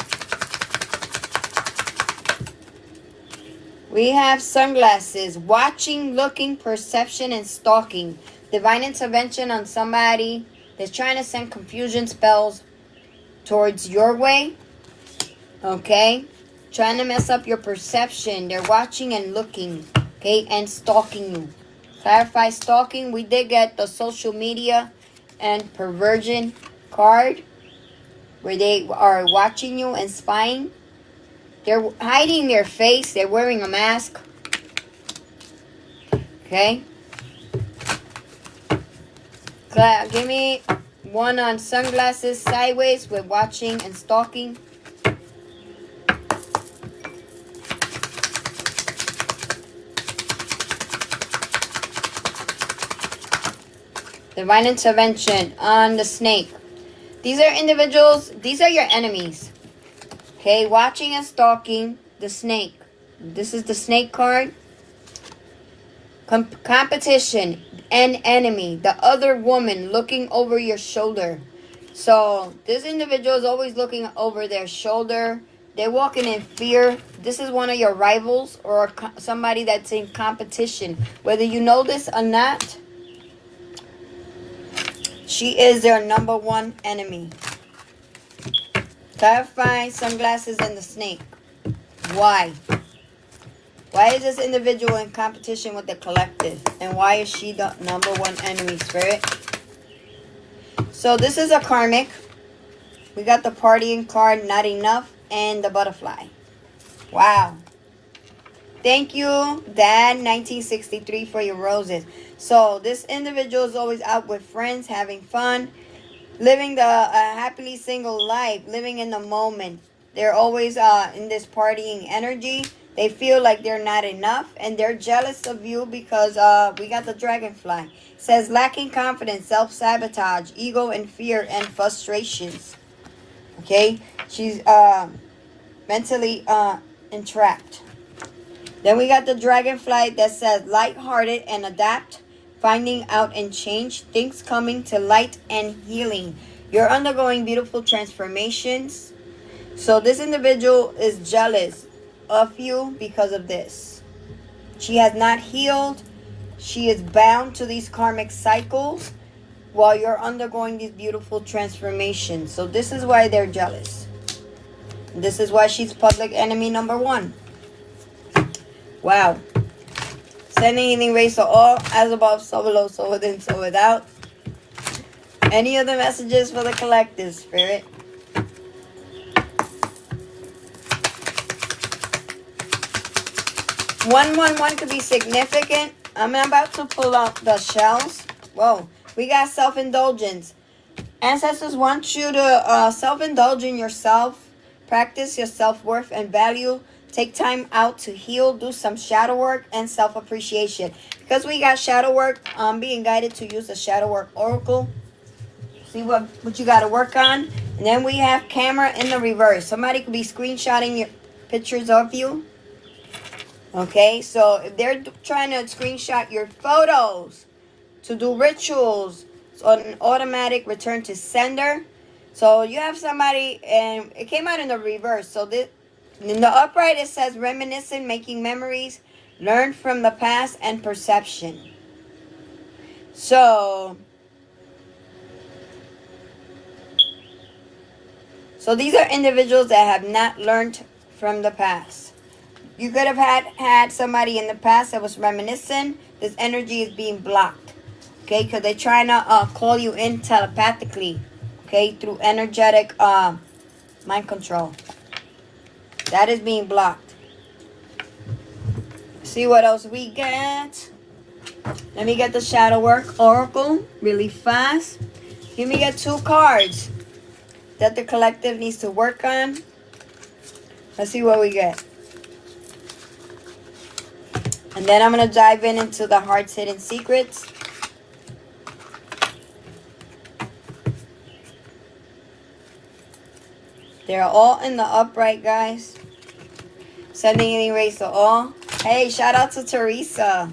We have sunglasses. Watching, looking, perception, and stalking. Divine intervention on somebody that's trying to send confusion spells towards your way. Okay? Trying to mess up your perception. They're watching and looking. Okay? And stalking you. Clarify stalking. We did get the social media and perversion card, where they are watching you and spying. They're hiding their face. They're wearing a mask. Okay? Give me one on sunglasses sideways with watching and stalking. Divine intervention on the snake. These are individuals, these are your enemies. Okay, watching and stalking the snake. This is the snake card. Competition and enemy. The other woman looking over your shoulder. So this individual is always looking over their shoulder. They're walking in fear. This is one of your rivals or somebody that's in competition. Whether you know this or not, she is their number one enemy. Clarify sunglasses and the snake. Why? Why is this individual in competition with the collective? And why is she the number one enemy, Spirit? So this is a karmic. We got the partying card, not enough, and the butterfly. Wow. Thank you, Dad, 1963, for your roses. So this individual is always out with friends, having fun, living the happily single life, living in the moment. They're always in this partying energy. They feel like they're not enough, and they're jealous of you because we got the dragonfly. It says lacking confidence, self-sabotage, ego and fear, and frustrations. Okay? She's mentally entrapped. Then we got the dragonfly that says light-hearted and adapt, finding out and change, things coming to light and healing. You're undergoing beautiful transformations. So this individual is jealous of you because of this. She has not healed. She is bound to these karmic cycles while you're undergoing these beautiful transformations. So this is why they're jealous. This is why she's public enemy number one. Wow. Sending healing rays to all, as above, so below, so within, so without. Any other messages for the collective, Spirit? One could be significant. I'm about to pull out the shells. Whoa. We got self-indulgence. Ancestors want you to self-indulge in yourself. Practice your self-worth and value. Take time out to heal, do some shadow work, and self-appreciation. Because we got shadow work, I'm being guided to use the shadow work oracle. See what you got to work on. And then we have camera in the reverse. Somebody could be screenshotting your pictures of you. Okay, so if they're trying to screenshot your photos to do rituals, so an automatic return to sender. So you have somebody, and it came out in the reverse. So this, in the upright, it says reminiscing, making memories, learn from the past, and perception. So these are individuals that have not learned from the past. You could have had somebody in the past that was reminiscing. This energy is being blocked. Okay, because they're trying to call you in telepathically. Okay, through energetic mind control. That is being blocked. See what else we get. Let me get the shadow work oracle really fast. Give me get 2 cards that the collective needs to work on. Let's see what we get. And then I'm going to dive into the heart's hidden secrets. They're all in the upright, guys. Sending and erase to all. Hey, shout out to Teresa.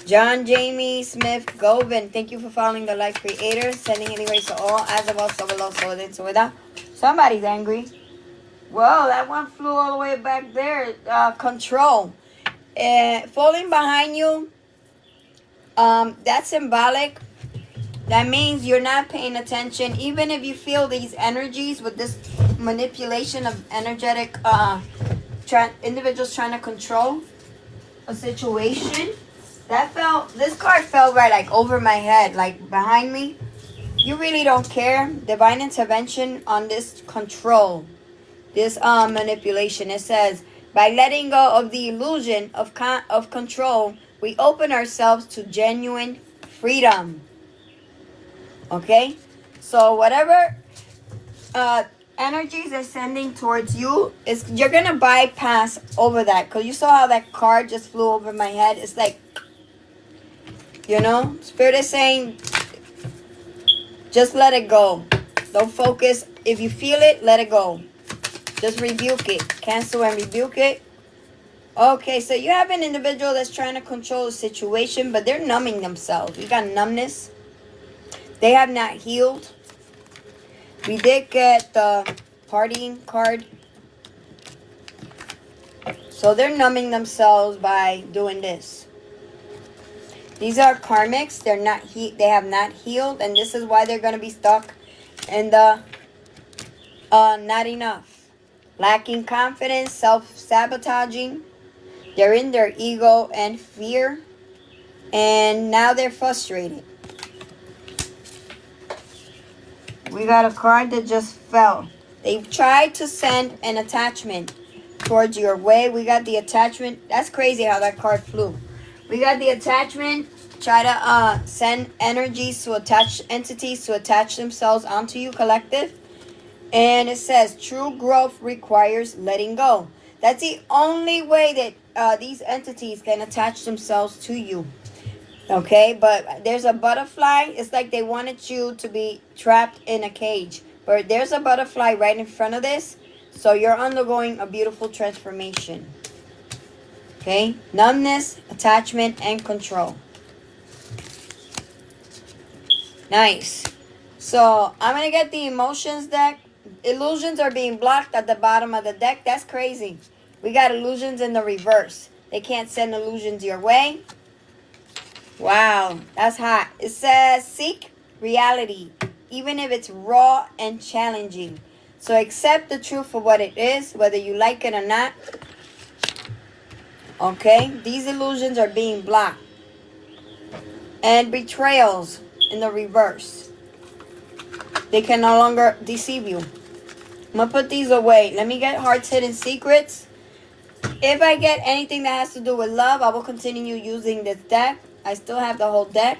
John Jamie Smith Govin. Thank you for following the Life Creator. Sending and erase to all. As above, so below, so within, so without. Somebody's angry. Whoa, that one flew all the way back there. Control. Falling behind you. That's symbolic. That means you're not paying attention. Even if you feel these energies with this manipulation of energetic individuals trying to control a situation. This card fell right like over my head, like behind me. You really don't care. Divine intervention on this control. This manipulation. It says, by letting go of the illusion of control, we open ourselves to genuine freedom. Okay? So whatever energies are sending towards you, you're going to bypass over that. Because you saw how that card just flew over my head. It's like, Spirit is saying, just let it go. Don't focus. If you feel it, let it go. Just rebuke it. Cancel and rebuke it. Okay, so you have an individual that's trying to control the situation, but they're numbing themselves. We got numbness. They have not healed. We did get the partying card. So they're numbing themselves by doing this. These are karmics. They have not healed, and this is why they're going to be stuck in the not enough. Lacking confidence, self-sabotaging. They're in their ego and fear. And now they're frustrated. We got a card that just fell. They tried to send an attachment towards your way. We got the attachment. That's crazy how that card flew. We got the attachment. Try to send energies to attach entities to attach themselves onto you, collective. And it says, true growth requires letting go. That's the only way that these entities can attach themselves to you. Okay, but there's a butterfly. It's like they wanted you to be trapped in a cage. But there's a butterfly right in front of this. So you're undergoing a beautiful transformation. Okay, numbness, attachment, and control. Nice. So I'm going to get the emotions deck. Illusions are being blocked at the bottom of the deck. That's crazy. We got illusions in the reverse. They can't send illusions your way. Wow, that's hot. It says, seek reality, even if it's raw and challenging. So accept the truth for what it is, whether you like it or not. Okay, these illusions are being blocked. And betrayals in the reverse. They can no longer deceive you. I'm going to put these away. Let me get Heart's Hidden Secrets. If I get anything that has to do with love, I will continue using this deck. I still have the whole deck.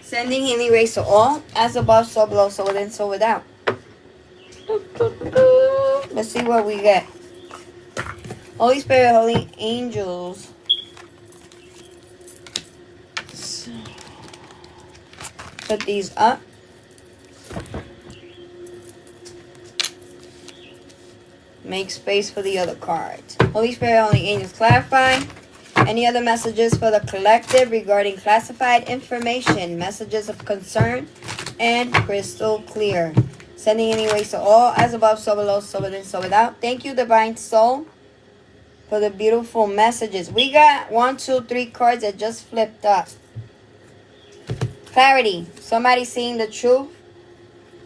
Sending healing rays to all. As above, so below, so within, so without. Let's see what we get. Holy Spirit, Holy Angels. Put these up. Make space for the other cards. Holy Spirit, Holy Angels, clarify. Any other messages for the collective regarding classified information, messages of concern, and crystal clear. Sending anyways to all, as above, so below, so within, so without. Thank you, Divine Soul, for the beautiful messages. We got 1, 2, 3 cards that just flipped up. Clarity. Somebody seeing the truth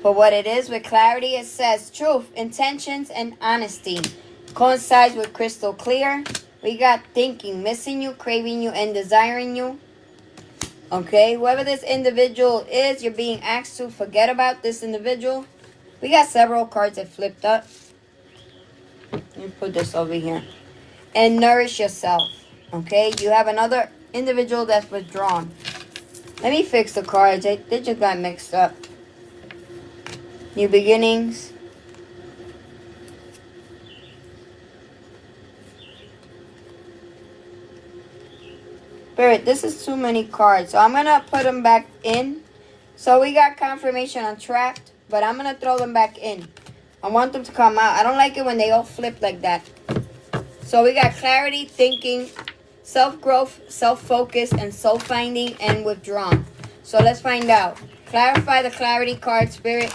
for what it is. With clarity, it says truth, intentions, and honesty. Coincides with crystal clear. We got thinking, missing you, craving you, and desiring you. Okay, whoever this individual is, you're being asked to forget about this individual. We got several cards that flipped up. Let me put this over here. And nourish yourself. Okay, you have another individual that's withdrawn. Let me fix the cards. They just got mixed up. New beginnings. Spirit, this is too many cards. So I'm going to put them back in. So we got confirmation on trapped, but I'm going to throw them back in. I want them to come out. I don't like it when they all flip like that. So we got clarity, thinking, self-growth, self-focus, and soul-finding, and withdrawn. So let's find out. Clarify the clarity card, Spirit.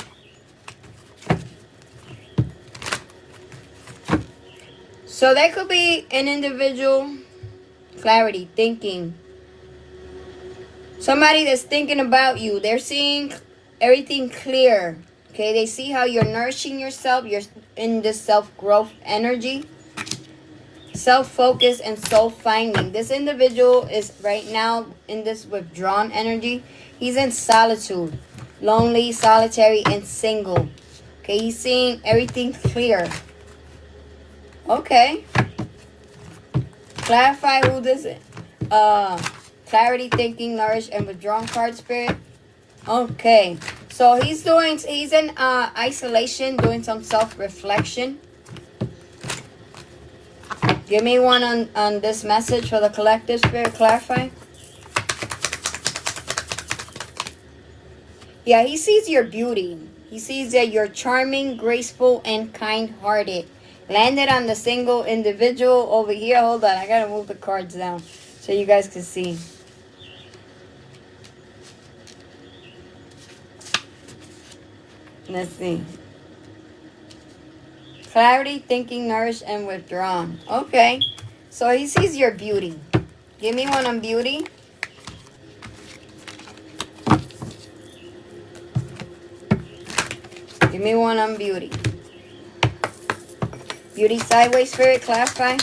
So there could be an individual, clarity, thinking. Somebody that's thinking about you. They're seeing everything clear. Okay, they see how you're nourishing yourself. You're in this self-growth energy. Self-focus and soul-finding. This individual is right now in this withdrawn energy. He's in solitude. Lonely, solitary, and single. Okay, he's seeing everything clear. Okay. Clarify who this is. Clarity, thinking, nourish, and withdrawn card, Spirit. Okay. So he's in isolation, doing some self-reflection. Give me one on this message for the collective, Spirit. Clarify. Yeah, he sees your beauty. He sees that you're charming, graceful, and kind-hearted. Landed on the single individual over here. Hold on, I gotta move the cards down so you guys can see. Let's see. Clarity, thinking, nourish, and withdrawn. Okay. So he sees your beauty. Give me one on beauty. Give me one on beauty. Beauty sideways, Spirit, clarify.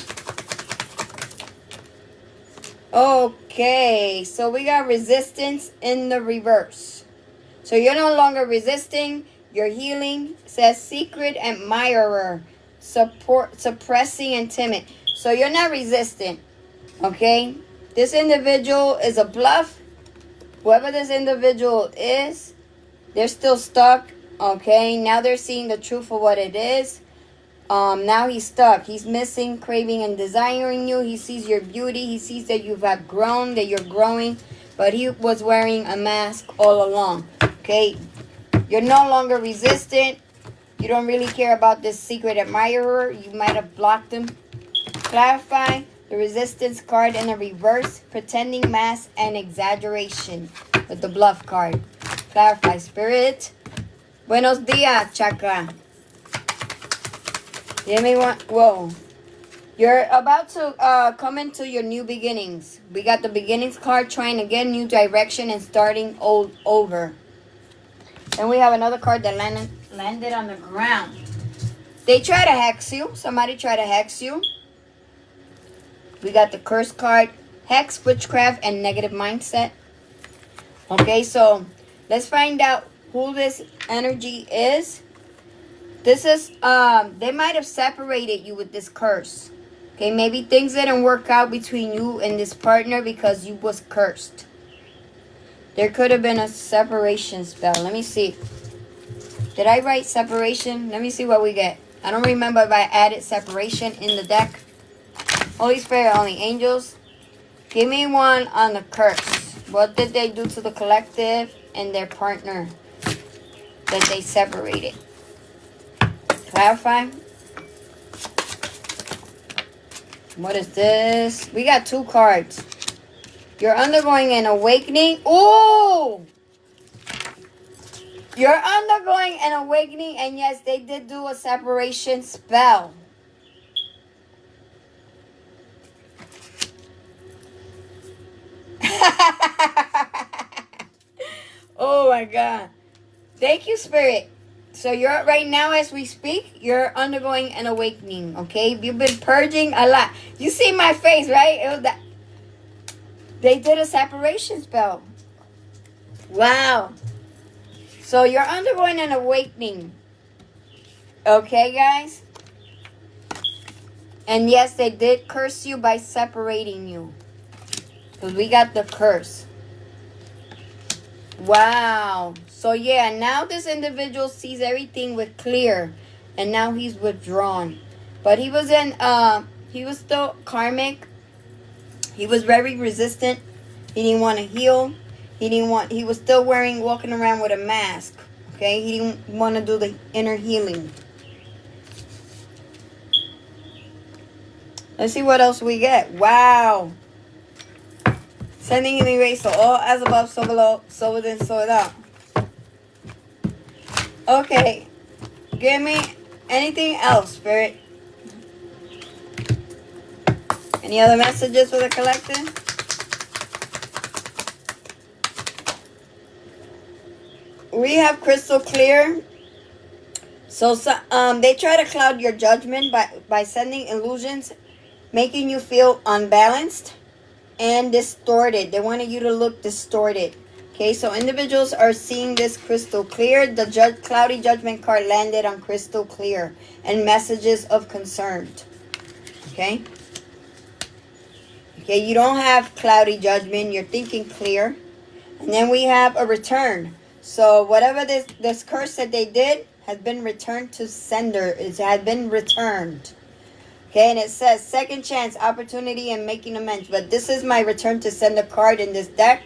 Okay. So we got resistance in the reverse. So you're no longer resisting. You're healing. It says secret admirer, suppressing and timid. So you're not resistant. Okay. This individual is a bluff. Whoever this individual is, they're still stuck. Okay. Now they're seeing the truth of what it is. Now he's stuck. He's missing, craving, and desiring you. He sees your beauty. He sees that you've outgrown, that you're growing. But he was wearing a mask all along. Okay. You're no longer resistant. You don't really care about this secret admirer. You might have blocked him. Clarify the resistance card in a reverse. Pretending, mask, and exaggeration with the bluff card. Clarify, Spirit. Buenos dias, chakra. Give me one. Whoa. You're about to come into your new beginnings. We got the beginnings card, trying to get a new direction and starting over. And we have another card that landed on the ground. They try to hex you. Somebody try to hex you. We got the curse card. Hex, witchcraft, and negative mindset. Okay, so let's find out who this energy is. This is, they might have separated you with this curse. Okay, maybe things didn't work out between you and this partner because you was cursed. There could have been a separation spell. Let me see. Did I write separation? Let me see what we get. I don't remember if I added separation in the deck. Holy Spirit, only angels. Give me one on the curse. What did they do to the collective and their partner that they separated? Clarify. What is this? We got two cards. You're undergoing an awakening. Oh! You're undergoing an awakening, and yes, they did do a separation spell. Oh my God. Thank you, Spirit. So you're right now, as we speak, you're undergoing an awakening, okay? You've been purging a lot. You see my face, right? It was that. They did a separation spell. Wow. So you're undergoing an awakening. Okay, guys? And yes, they did curse you by separating you. Because we got the curse. Wow. So yeah, now this individual sees everything with clear. And now he's withdrawn. But he was he was still karmic. He was very resistant. He didn't want to heal. He was still walking around with a mask. Okay, he didn't want to do the inner healing. Let's see what else we get. Wow. Sending healing rays to all as above, so below, so within, so without. Okay. Give me anything else, Spirit. Any other messages for the collective? We have crystal clear. So they try to cloud your judgment by sending illusions, making you feel unbalanced and distorted. They wanted you to look distorted. Okay, so individuals are seeing this crystal clear. The cloudy judgment card landed on crystal clear and messages of concern. Okay. Okay, you don't have cloudy judgment. You're thinking clear. And then we have a return. So whatever this curse that they did has been returned to sender. It has been returned. Okay, and it says second chance, opportunity, and making amends. But this is my return to sender card in this deck.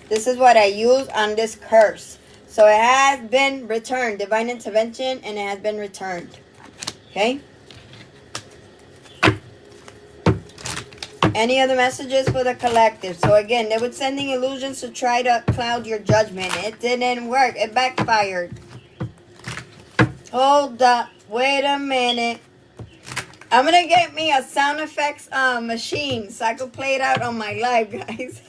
This is what I use on this curse. So it has been returned. Divine intervention, and it has been returned. Okay. Any other messages for the collective? So again, they were sending illusions to try to cloud your judgment. It didn't work. It backfired. Hold up. Wait a minute. I'm going to get me a sound effects machine so I can play it out on my live, guys.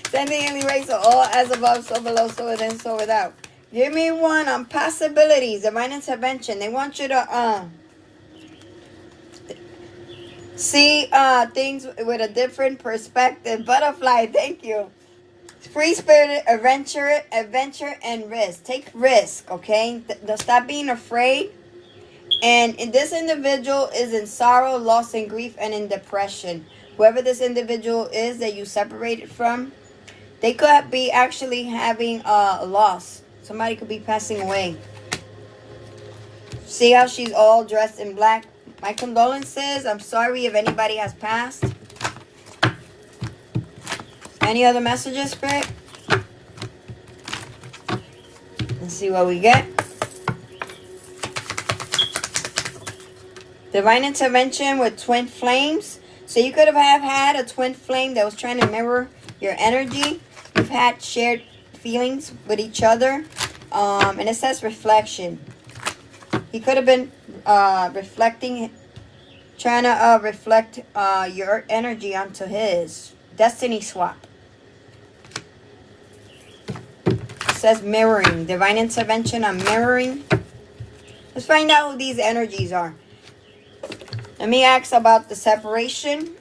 Sending healing rays to all as above, so below, so within, so without. Give me one on possibilities, divine intervention. They want you to see things with a different perspective. Butterfly, thank you. Free spirited adventure, and risk. Take risk, okay? Stop being afraid. And this individual is in sorrow, loss, and grief, and in depression. Whoever this individual is that you separated from, they could be actually having a loss. Somebody could be passing away. See how she's all dressed in black? My condolences. I'm sorry if anybody has passed. Any other messages, Spirit? Let's see what we get. Divine intervention with twin flames. So you could have had a twin flame that was trying to mirror your energy. You've had shared feelings with each other. And it says reflection. He could have been reflecting, trying to reflect your energy onto his. Destiny swap. It says mirroring. Divine intervention on mirroring. Let's find out who these energies are. Let me ask about the separation.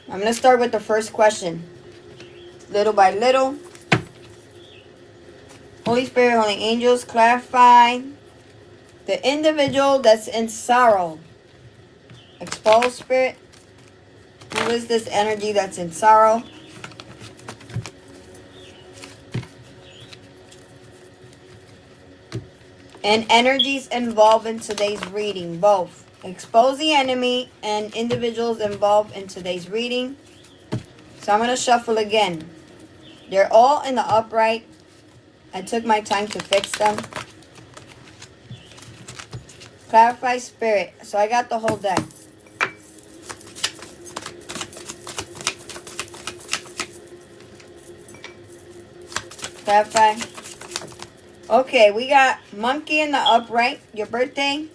I'm going to start with the first question. Little by little. Holy Spirit, Holy Angels, clarify the individual that's in sorrow. Expose, Spirit. Who is this energy that's in sorrow? And energies involved in today's reading, both. Expose the enemy and individuals involved in today's reading. So I'm going to shuffle again. They're all in the upright. I took my time to fix them. Clarify spirit. So I got the whole deck. Clarify. Okay, we got monkey in the upright. Your birthday.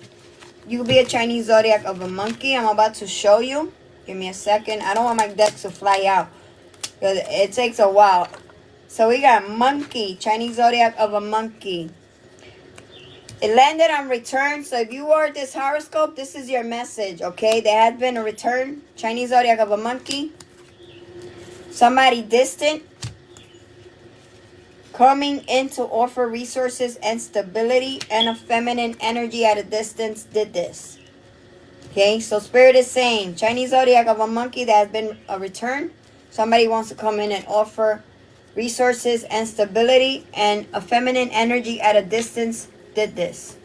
You could be a Chinese zodiac of a monkey. I'm about to show you. Give me a second. I don't want my deck to fly out, because it takes a while. So we got monkey. Chinese zodiac of a monkey. It landed on return. So if you are this horoscope, this is your message, okay? There has been a return. Chinese zodiac of a monkey. Somebody distant. Coming in to offer resources and stability, and a feminine energy at a distance did this. Okay, so Spirit is saying, Chinese zodiac of a monkey that has been a return. Somebody wants to come in and offer resources and stability, and a feminine energy at a distance did this.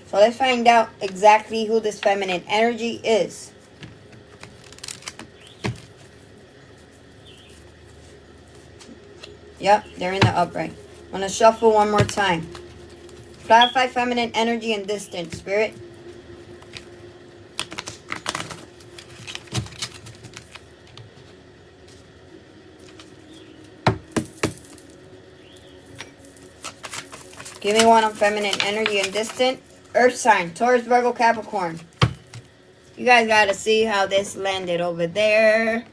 So let's find out exactly who this feminine energy is. Yep, they're in the upright. I'm going to shuffle one more time. Clarify feminine energy and distance, Spirit. Give me one on feminine energy and distant. Earth sign, Taurus, Virgo, Capricorn. You guys got to see how this landed over there.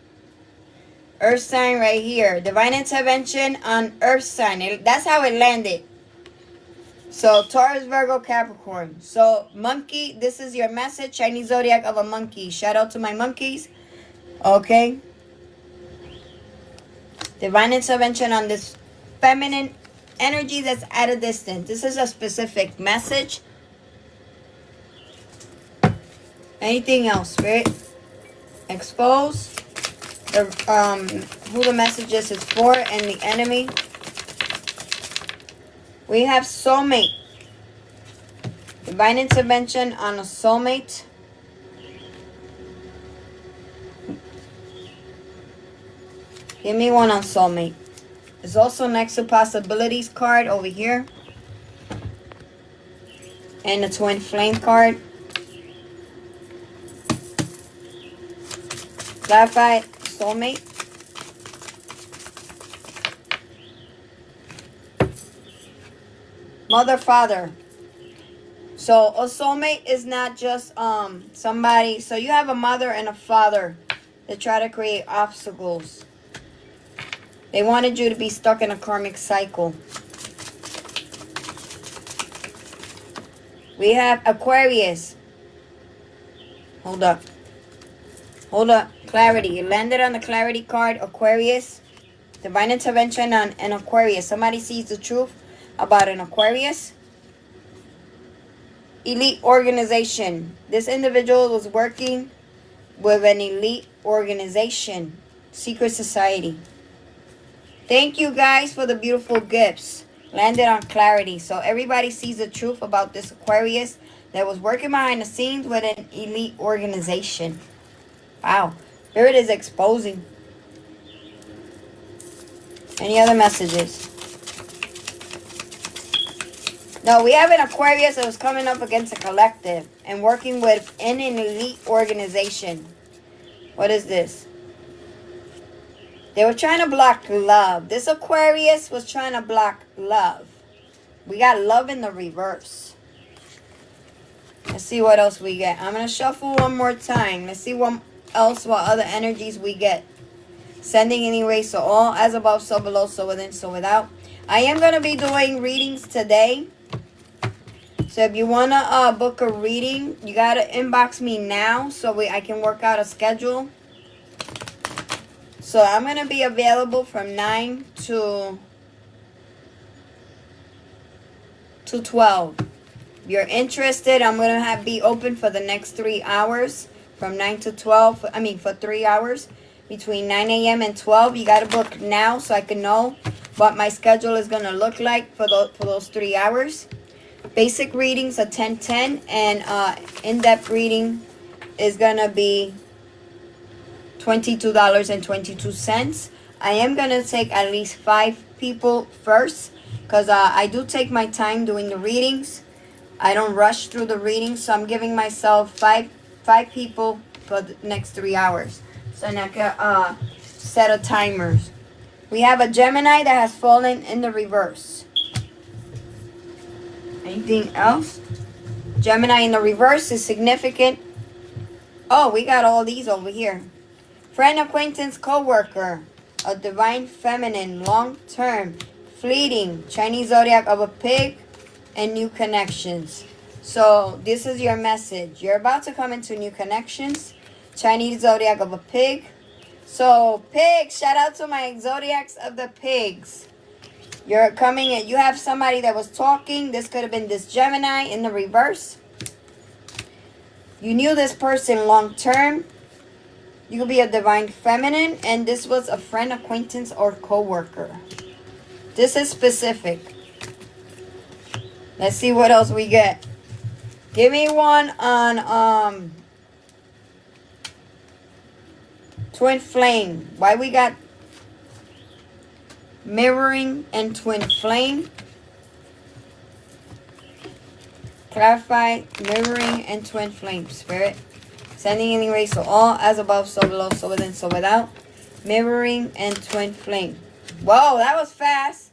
Earth sign right here. Divine intervention on earth sign. That's how it landed. So Taurus, Virgo, Capricorn. So monkey, this is your message. Chinese zodiac of a monkey. Shout out to my monkeys. Okay. Divine intervention on this feminine energy that's at a distance. This is a specific message. Anything else, Spirit? Expose who the messages is for and the enemy. We have soulmate. Divine intervention on a soulmate. Give me one on soulmate. There's also next to possibilities card over here. And the twin flame card. Clarify soulmate. Mother, father. So a soulmate is not just somebody. So you have a mother and a father that try to create obstacles. They wanted you to be stuck in a karmic cycle. We have Aquarius. Hold up. Hold up. Clarity. It landed on the clarity card. Aquarius. Divine intervention on an Aquarius. Somebody sees the truth about an Aquarius. Elite organization. This individual was working with an elite organization. Secret society. Thank you guys for the beautiful gifts. Landed on clarity. So everybody sees the truth about this Aquarius that was working behind the scenes with an elite organization. Wow. Spirit is exposing. Any other messages? No, we have an Aquarius that was coming up against a collective and working with an elite organization. What is this? They were trying to block love. This Aquarius was trying to block love. We got love in the reverse. Let's see what else we get. I'm going to shuffle one more time. Let's see what else, what other energies we get. Sending and erase. So all as above, so below, so within, so without. I am going to be doing readings today. So if you want to book a reading, you got to inbox me now so I can work out a schedule. So I'm going to be available from 9 to 12. If you're interested, I'm going to be open for the next 3 hours. From 9 to 12. I mean, for 3 hours. Between 9 a.m. and 12. You got to book now so I can know what my schedule is going to look like for those 3 hours. Basic readings are 10-10. And in-depth reading is going to be $22.22. I am going to take at least 5 people first. Because I do take my time doing the readings. I don't rush through the readings. So I'm giving myself 5 people for the next 3 hours. So I can set a timers. We have a Gemini that has fallen in the reverse. Anything else? Gemini in the reverse is significant. Oh, we got all these over here. Friend, acquaintance, co-worker. A divine feminine, long-term, fleeting, Chinese zodiac of a pig, and new connections. So this is your message. You're about to come into new connections. Chinese zodiac of a pig. So pigs, shout out to my zodiacs of the pigs. You're coming in. You have somebody that was talking. This could have been this Gemini in the reverse. You knew this person long term. You could be a divine feminine. And this was a friend, acquaintance, or co-worker. This is specific. Let's see what else we get. Give me one on twin flame. Why we got mirroring, and twin flame. Clarify, mirroring, and twin flame, Spirit. Sending healing rays to all, as above, so below, so within, so without. Mirroring and twin flame. Whoa, that was fast.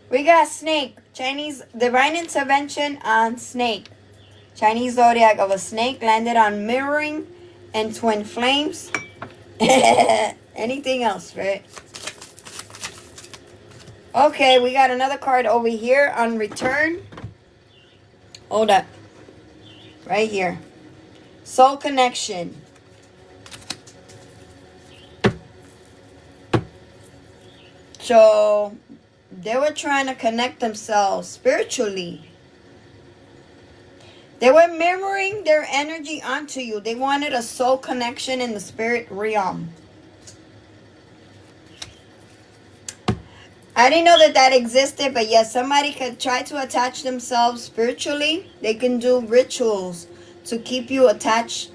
We got snake. Chinese divine intervention on snake. Chinese zodiac of a snake landed on mirroring and twin flames. Anything else, right? Okay, we got another card over here on return. Hold up. Right here. Soul connection. So, they were trying to connect themselves spiritually. They were mirroring their energy onto you. They wanted a soul connection in the spirit realm. I didn't know that existed, but yes, somebody could try to attach themselves spiritually. They can do rituals to keep you attached,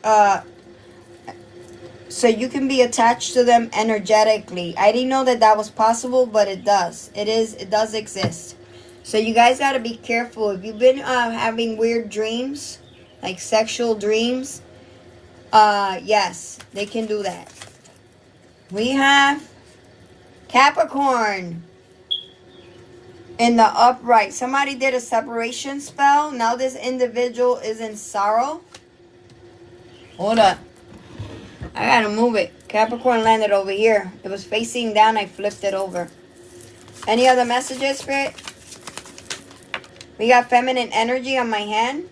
so you can be attached to them energetically. I didn't know that was possible, but it does. It does exist. So you guys got to be careful. If you've been having weird dreams, like sexual dreams, yes, they can do that. We have Capricorn in the upright. Somebody did a separation spell. Now this individual is in sorrow. Hold up. I got to move it. Capricorn landed over here. It was facing down. I flipped it over. Any other messages, Spirit? We got feminine energy on my hand.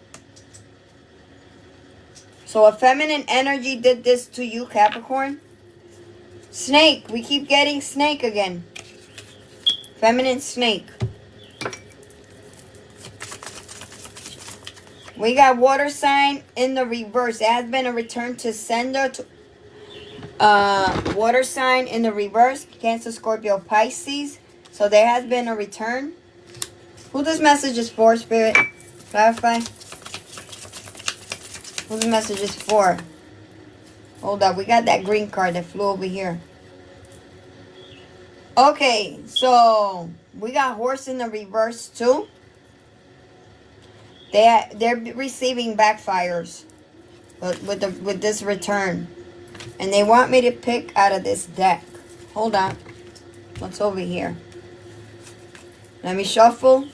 So a feminine energy did this to you, Capricorn. Snake. We keep getting snake again. Feminine snake. We got water sign in the reverse. It has been a return to sender. Water sign in the reverse. Cancer, Scorpio, Pisces. So there has been a return. Who this message is for, Spirit? Clarify. Who the message is for? Hold up. We got that green card that flew over here. Okay. So we got horse in the reverse too. They're receiving backfires with this return. And they want me to pick out of this deck. Hold on. What's over here? Let me shuffle.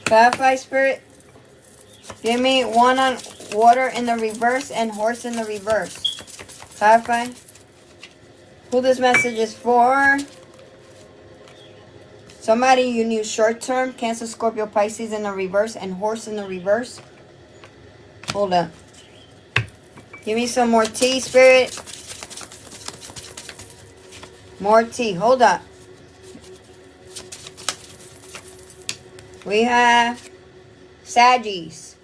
Clarify, Spirit. Give me one on water in the reverse and horse in the reverse. Clarify. Who this message is for? Somebody you knew short term. Cancer, Scorpio, Pisces in the reverse and horse in the reverse. Hold up. Give me some more tea, Spirit. More tea. Hold up. We have Saggies.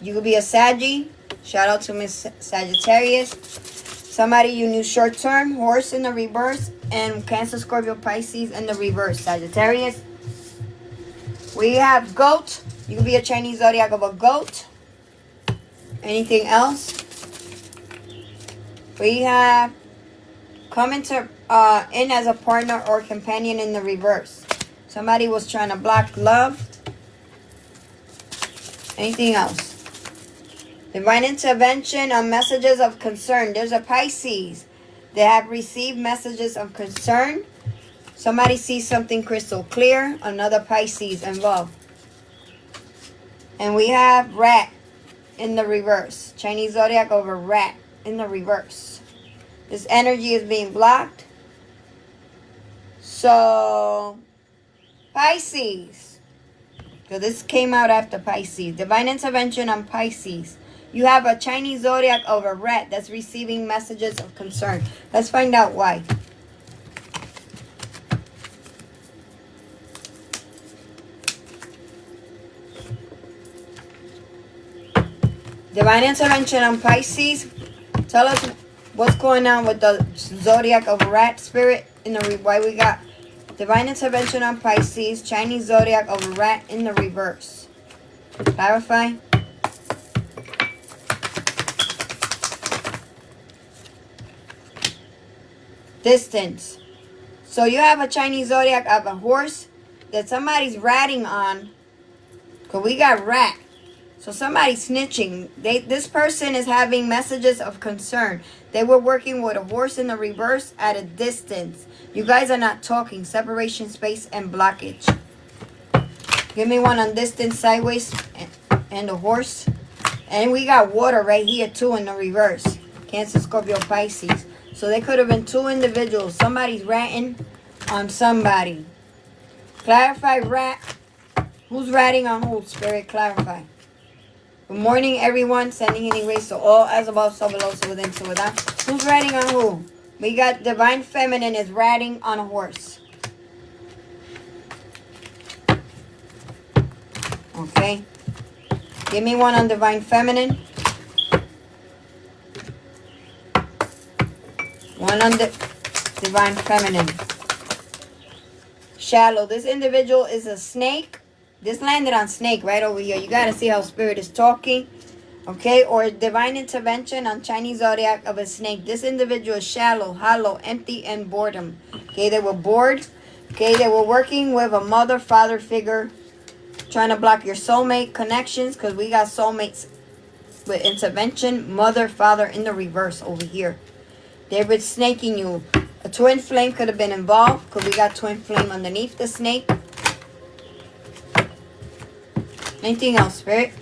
You could be a Saggy. Shout out to Miss Sagittarius. Somebody you knew short term. Horse in the reverse. And Cancer, Scorpio, Pisces in the reverse. Sagittarius. We have goat. You could be a Chinese zodiac of a goat. Anything else? We have come into in as a partner or companion in the reverse. Somebody was trying to block love. Anything else? Divine intervention on messages of concern. There's a Pisces. They have received messages of concern. Somebody sees something crystal clear. Another Pisces involved. And we have rat in the reverse. Chinese zodiac over rat in the reverse. This energy is being blocked. So, Pisces. So this came out after Pisces. Divine intervention on Pisces. You have a Chinese zodiac of a rat that's receiving messages of concern. Let's find out why. Divine intervention on Pisces. Tell us what's going on with the zodiac of a rat, Spirit. Why we got divine intervention on Pisces. Chinese zodiac of a rat in the reverse. Clarify. distance. So you have a Chinese zodiac of a horse that somebody's ratting on. Because we got rat. So somebody's snitching. This person is having messages of concern. They were working with a horse in the reverse at a distance. You guys are not talking. Separation, space, and blockage. Give me one on distance, sideways, and the horse. And we got water right here too in the reverse. Cancer, Scorpio, Pisces. So there could have been two individuals. Somebody's ratting on somebody. Clarify rat. Who's ratting on who? Spirit, clarify. Good morning, everyone. Sending healing rays to all, as above, so below, so within, so without. Who's ratting on who? We got Divine Feminine is ratting on a horse. Okay. Give me one on Divine Feminine. One on the Divine Feminine. Shallow. This individual is a snake. This landed on snake right over here. You got to see how Spirit is talking. Okay. Or divine intervention on Chinese zodiac of a snake. This individual is shallow, hollow, empty, and boredom. Okay. They were bored. Okay. They were working with a mother, father figure. Trying to block your soulmate connections. Because we got soulmates with intervention. Mother, father in the reverse over here. They've been snaking you. A twin flame could have been involved. Because we got twin flame underneath the snake. Anything else, Spirit?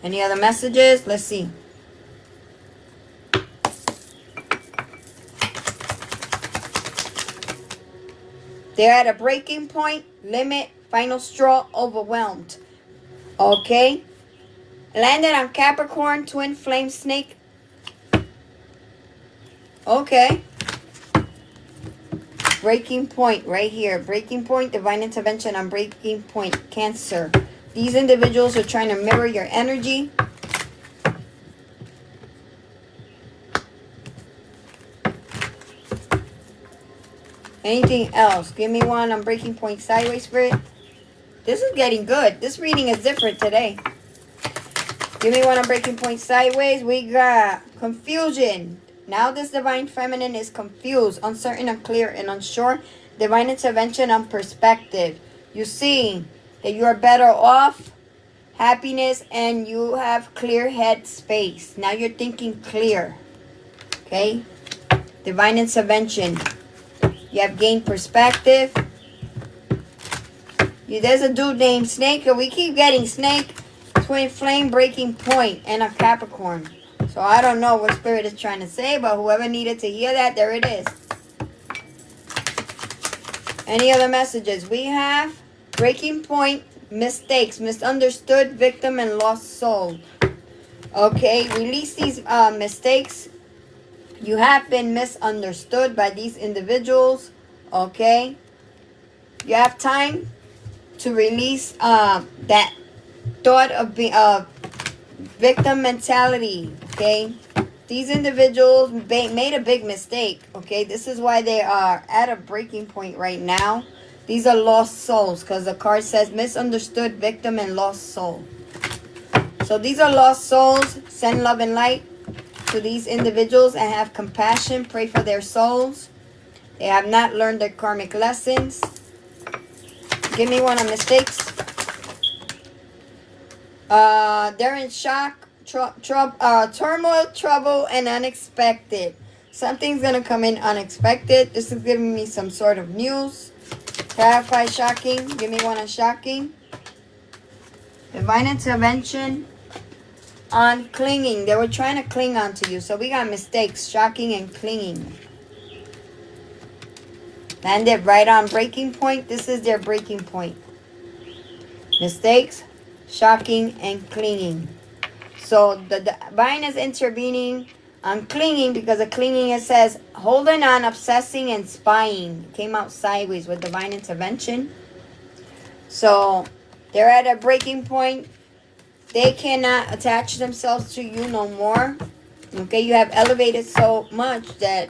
Any other messages? Let's see. They're at a breaking point, limit, final straw, overwhelmed. Okay. Landed on Capricorn, twin flame snake. Okay. Breaking point right here. Breaking point, divine intervention on breaking point, Cancer. These individuals are trying to mirror your energy. Anything else? Give me one on breaking point, sideways, Spirit. This is getting good. This reading is different today. Give me one on breaking point, sideways. We got confusion. Now this divine feminine is confused, uncertain, unclear, and unsure. Divine intervention on perspective. You see that you are better off, happiness, and you have clear head space. Now you're thinking clear. Okay? Divine intervention. You have gained perspective. There's a dude named Snake. We keep getting Snake, twin flame, breaking point, and a Capricorn. So I don't know what Spirit is trying to say, but whoever needed to hear that, there it is. Any other messages? We have breaking point, mistakes, misunderstood, victim, and lost soul. Okay, release these mistakes. You have been misunderstood by these individuals. Okay, you have time to release that thought of being victim mentality. Okay, these individuals made a big mistake. Okay, this is why they are at a breaking point right now. These are lost souls because the card says misunderstood, victim, and lost soul. So these are lost souls. Send love and light to these individuals and have compassion. Pray for their souls. They have not learned their karmic lessons. Give me one on mistakes. They're in shock, turmoil, trouble, and unexpected. Something's going to come in unexpected. This is giving me some sort of news. Clarify shocking. Give me one on shocking. Divine intervention on clinging. They were trying to cling on to you. So we got mistakes, shocking, and clinging. Landed right on breaking point. This is their breaking point. Mistakes, shocking, and clinging. So the divine is intervening on clinging because the clinging, it says holding on, obsessing, and spying. It came out sideways with divine intervention. So they're at a breaking point. They cannot attach themselves to you no more. Okay, you have elevated so much that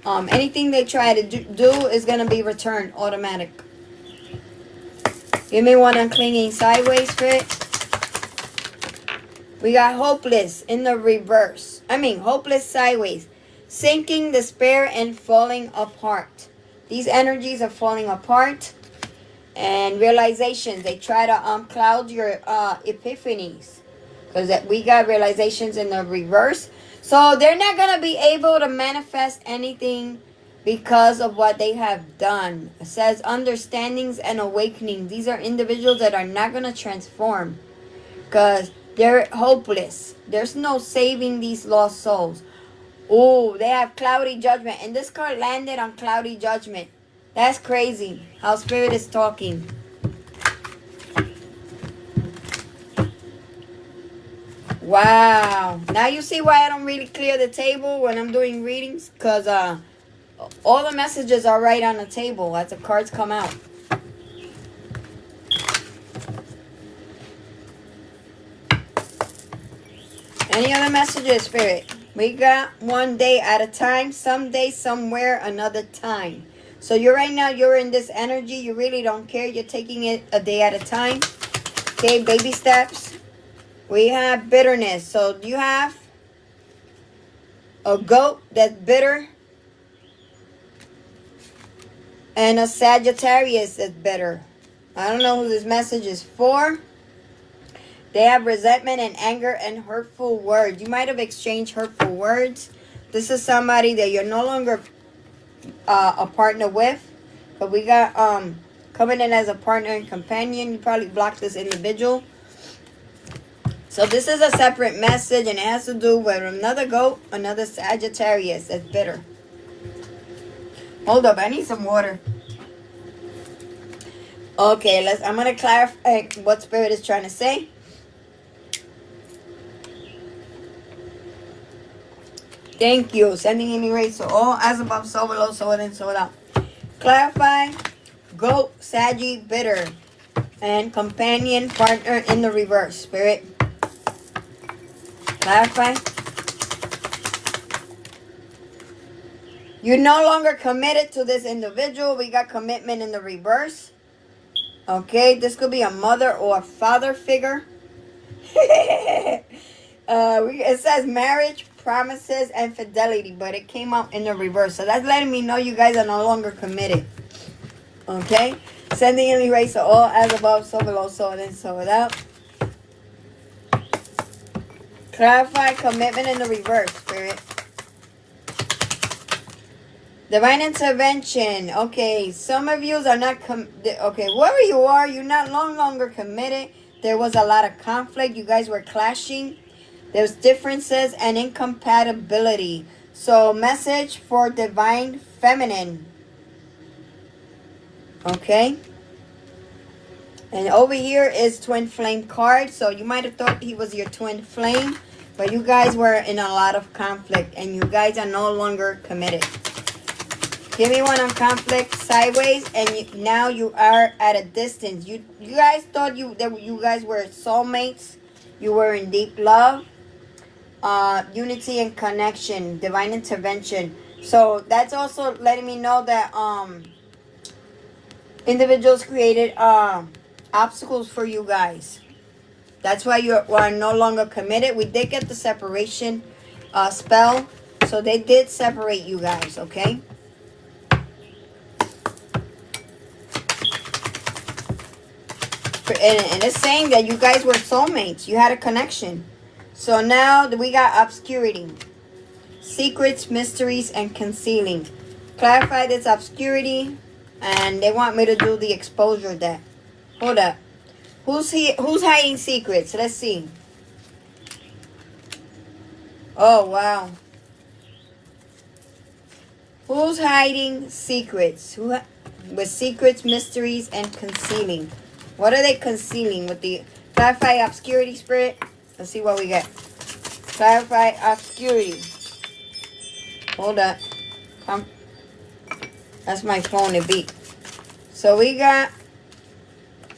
anything they try to do is going to be returned automatic. Give me one on clinging sideways, Spirit. We got hopeless in the reverse. Hopeless sideways. sinking, despair, and falling apart. These energies are falling apart. And realizations, they try to cloud your epiphanies, because we got realizations in the reverse. So they're not going to be able to manifest anything because of what they have done. It says understandings and awakening. These are individuals that are not going to transform because they're hopeless. There's no saving these lost souls. Oh, they have cloudy judgment. And this card landed on cloudy judgment. That's crazy how Spirit is talking. Wow. Now you see why I don't really clear the table when I'm doing readings? Because all the messages are right on the table as the cards come out. Any other messages, Spirit? We got one day at a time, someday, somewhere, another time. So you're right now, you're in this energy. You really don't care. You're taking it a day at a time. Okay, baby steps. We have bitterness. So you have a goat that's bitter. And a Sagittarius that's bitter. I don't know who this message is for. They have resentment and anger and hurtful words. You might have exchanged hurtful words. This is somebody that you're no longer a partner with, but we got coming in as a partner and companion. You probably blocked this individual. So this is a separate message, and it has to do with another goat, another Sagittarius that's bitter. Hold up, I need some water. Okay, I'm gonna clarify what Spirit is trying to say. Thank you. Sending an erase. So all as above, so below, so within, so without. Clarify. Goat, Saggy, bitter. And companion, partner in the reverse. Spirit. Clarify. You're no longer committed to this individual. We got commitment in the reverse. Okay. This could be a mother or a father figure. It says marriage, promises, and fidelity, but it came out in the reverse. So that's letting me know you guys are no longer committed. Okay? Sending an eraser all as above, so below, so within, so without. Clarify commitment in the reverse, Spirit. Divine intervention. Okay, some of you are not okay, wherever you are, you're not no longer committed. There was a lot of conflict. You guys were clashing. There's differences and incompatibility. So message for divine feminine. Okay. And over here is twin flame card. So you might have thought he was your twin flame, but you guys were in a lot of conflict and you guys are no longer committed. Give me one on conflict sideways, and now you are at a distance. You guys thought you guys were soulmates. You were in deep love. Unity and connection, divine intervention. So that's also letting me know that individuals created obstacles for you guys. That's why you are no longer committed. We did get the separation spell, so they did separate you guys. Okay. And it's saying that you guys were soulmates. You had a connection. So now we got obscurity. Secrets, mysteries, and concealing. Clarify this obscurity. And they want me to do the exposure deck. Hold up. Who's hiding secrets? Let's see. Oh, wow. Who's hiding secrets? With secrets, mysteries, and concealing. What are they concealing with the clarify obscurity, Spirit? Let's see what we get. Clarify obscurity. Hold up. Come. That's my phone, it beat. So we got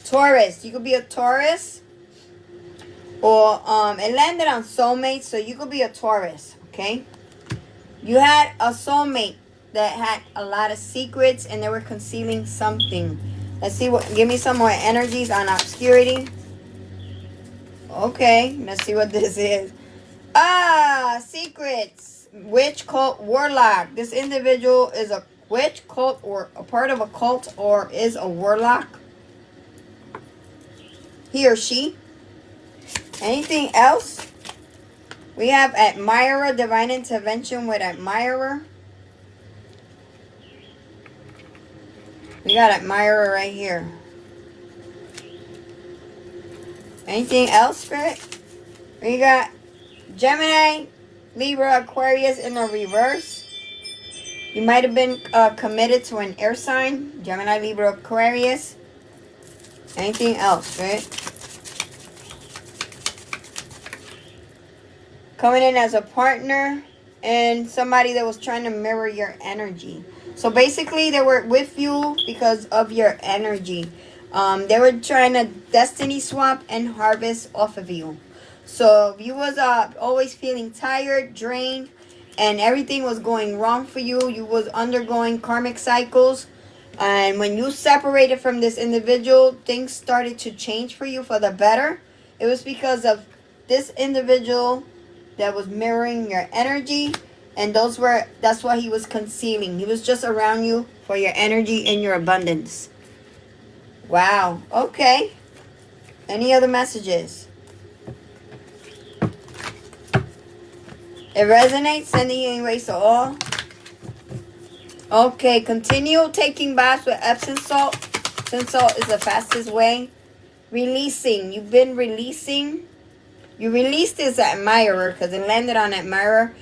Taurus. You could be a Taurus. Or it landed on soulmate, so you could be a Taurus, okay? You had a soulmate that had a lot of secrets and they were concealing something. Let's see what, give me some more energies on obscurity. Okay, let's see what this is. Ah, secrets, witch, cult, warlock. This individual is a witch, cult, or a part of a cult, or is a warlock. He or she. Anything else? We have admirer, divine intervention with admirer. We got admirer right here. Anything else, Spirit? We got Gemini, Libra, Aquarius in the reverse. You might have been committed to an air sign. Gemini, Libra, Aquarius. Anything else, right? Coming in as a partner and somebody that was trying to mirror your energy. So basically they were with you because of your energy. They were trying to destiny swap and harvest off of you. So you was always feeling tired, drained, and everything was going wrong for you. You was undergoing karmic cycles. And when you separated from this individual, things started to change for you for the better. It was because of this individual that was mirroring your energy. And that's what he was concealing. He was just around you for your energy and your abundance. Wow. Okay. Any other messages? It resonates. Sending you erase all. Okay. Continue taking baths with Epsom salt. Epsom salt is the fastest way. Releasing. You've been releasing. You released this admirer because it landed on admirer.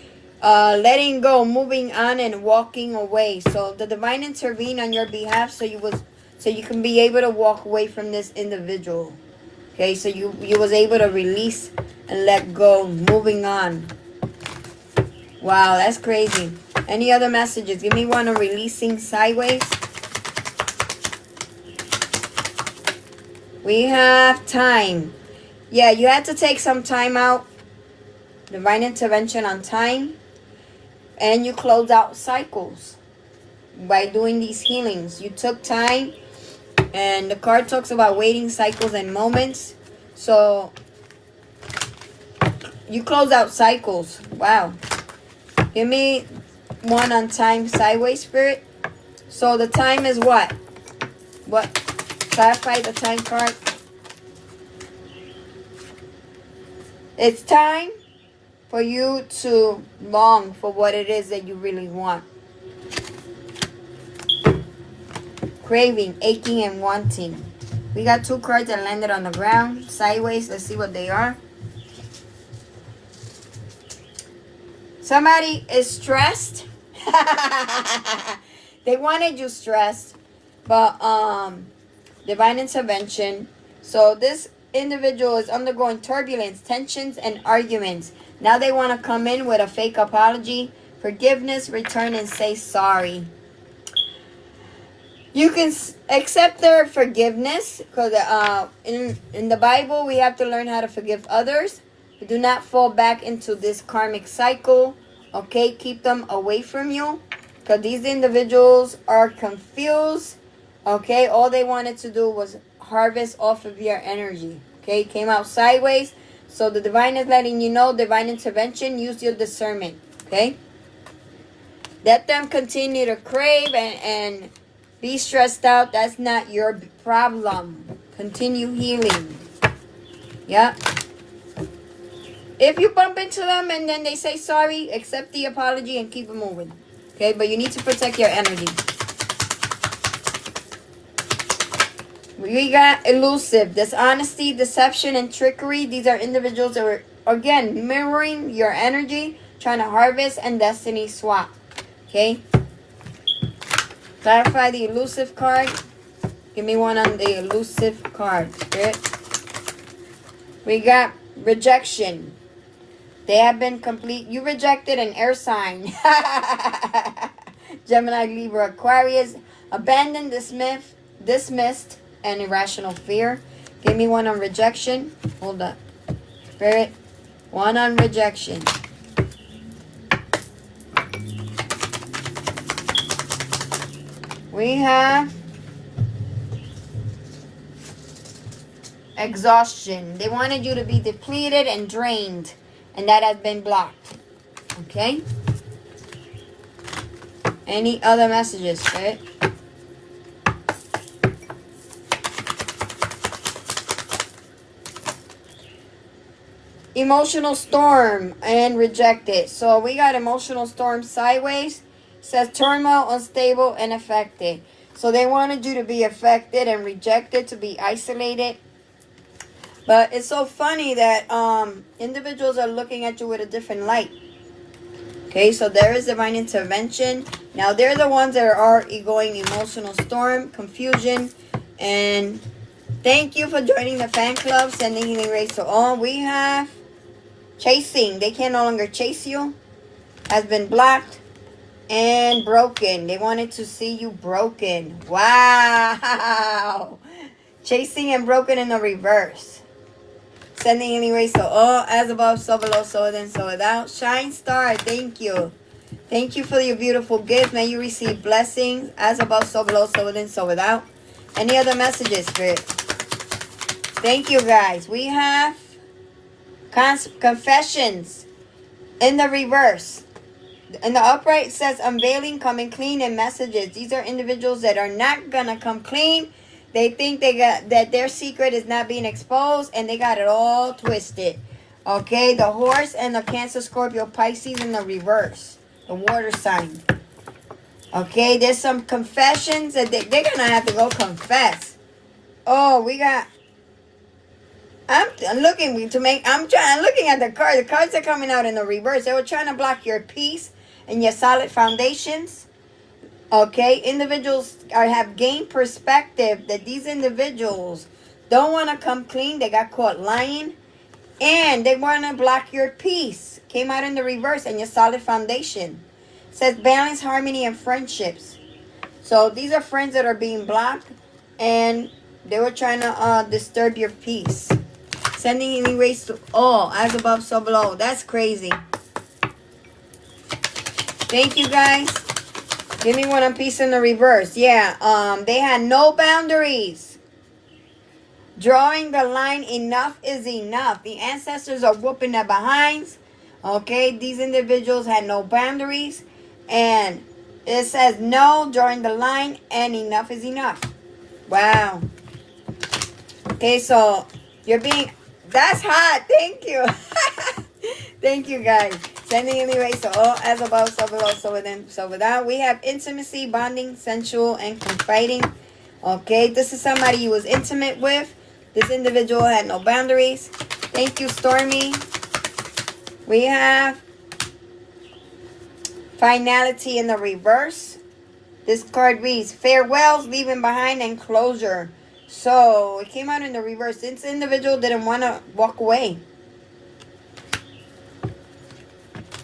Letting go, moving on, and walking away. So the divine intervened on your behalf, so you can be able to walk away from this individual. Okay, so you was able to release and let go, moving on. Wow, that's crazy. Any other messages? Give me one on releasing sideways. We have time. Yeah, you had to take some time out. Divine intervention on time. And you close out cycles by doing these healings. You took time, and the card talks about waiting cycles and moments. So you close out cycles. Wow. Give me one on time sideways, Spirit. So the time is what? What? Clarify the time card. It's time for you to long for what it is that you really want. Craving, aching, and wanting. We got two cards that landed on the ground. Sideways. Let's see what they are. Somebody is stressed. They wanted you stressed. But divine intervention. So this individual is undergoing turbulence, tensions, and arguments. Now they want to come in with a fake apology, forgiveness, return, and say sorry. You can accept their forgiveness because in the Bible we have to learn how to forgive others. Do not fall back into this karmic cycle. Okay, keep them away from you because these individuals are confused. Okay, all they wanted to do was harvest off of your energy. Okay, came out sideways. So the divine is letting you know, divine intervention, use your discernment, okay? Let them continue to crave and be stressed out. That's not your problem. Continue healing. Yeah. If you bump into them and then they say sorry, accept the apology and keep it moving. Okay, but you need to protect your energy. We got elusive, dishonesty, deception, and trickery. These are individuals that were, again, mirroring your energy, trying to harvest and destiny swap. Okay? Clarify the elusive card. Give me one on the elusive card. Spirit. We got rejection. They have been complete. You rejected an air sign. Gemini, Libra, Aquarius. Abandoned, dismissed, and irrational fear. Give me one on rejection. Hold up. Spirit. One on rejection. We have exhaustion. They wanted you to be depleted and drained. And that has been blocked. Okay? Any other messages, Spirit? Emotional storm and rejected. So we got emotional storm sideways. Says turmoil, unstable, and affected. So they wanted you to be affected and rejected, to be isolated. But it's so funny that individuals are looking at you with a different light. Okay, so there is divine intervention. Now they're the ones that are going emotional storm, confusion, and thank you for joining the fan club, sending healing rays to all. We have chasing. They can no longer chase you. Has been blocked and broken. They wanted to see you broken. Wow. Chasing and broken in the reverse. Sending healing rays to all. As above, so below, so within, so without. Shine star, thank you. Thank you for your beautiful gift. May you receive blessings. As above, so below, so within, so without. Any other messages, Spirit? Thank you, guys. We have confessions in the reverse. In the upright, it says unveiling, coming clean, and messages. These are individuals that are not gonna come clean. They think they got that their secret is not being exposed, and they got it all twisted. Okay, the horse and the Cancer, Scorpio, Pisces in the reverse. The water sign. Okay, there's some confessions that they're gonna have to go confess. Oh, we got. I'm looking at the cards. The cards are coming out in the reverse. They were trying to block your peace and your solid foundations. Okay, individuals have gained perspective that these individuals don't want to come clean. They got caught lying, and they want to block your peace. Came out in the reverse and your solid foundation. It says balance, harmony, and friendships. So these are friends that are being blocked, and they were trying to disturb your peace. Sending healing rays to all. As above, so below. That's crazy. Thank you, guys. Give me one on peace in the reverse. Yeah, they had no boundaries. Drawing the line, enough is enough. The ancestors are whooping their behinds. Okay, these individuals had no boundaries. And it says no, drawing the line, and enough is enough. Wow. Okay, so you're being... That's hot. Thank you. Thank you, guys. Sending anyway. So all as above, so below, so within, so without. We have intimacy, bonding, sensual, and confiding. Okay, this is somebody you was intimate with. This individual had no boundaries. Thank you, Stormy. We have finality in the reverse. This card reads farewells, leaving behind, and closure. So it came out in the reverse. This individual didn't want to walk away.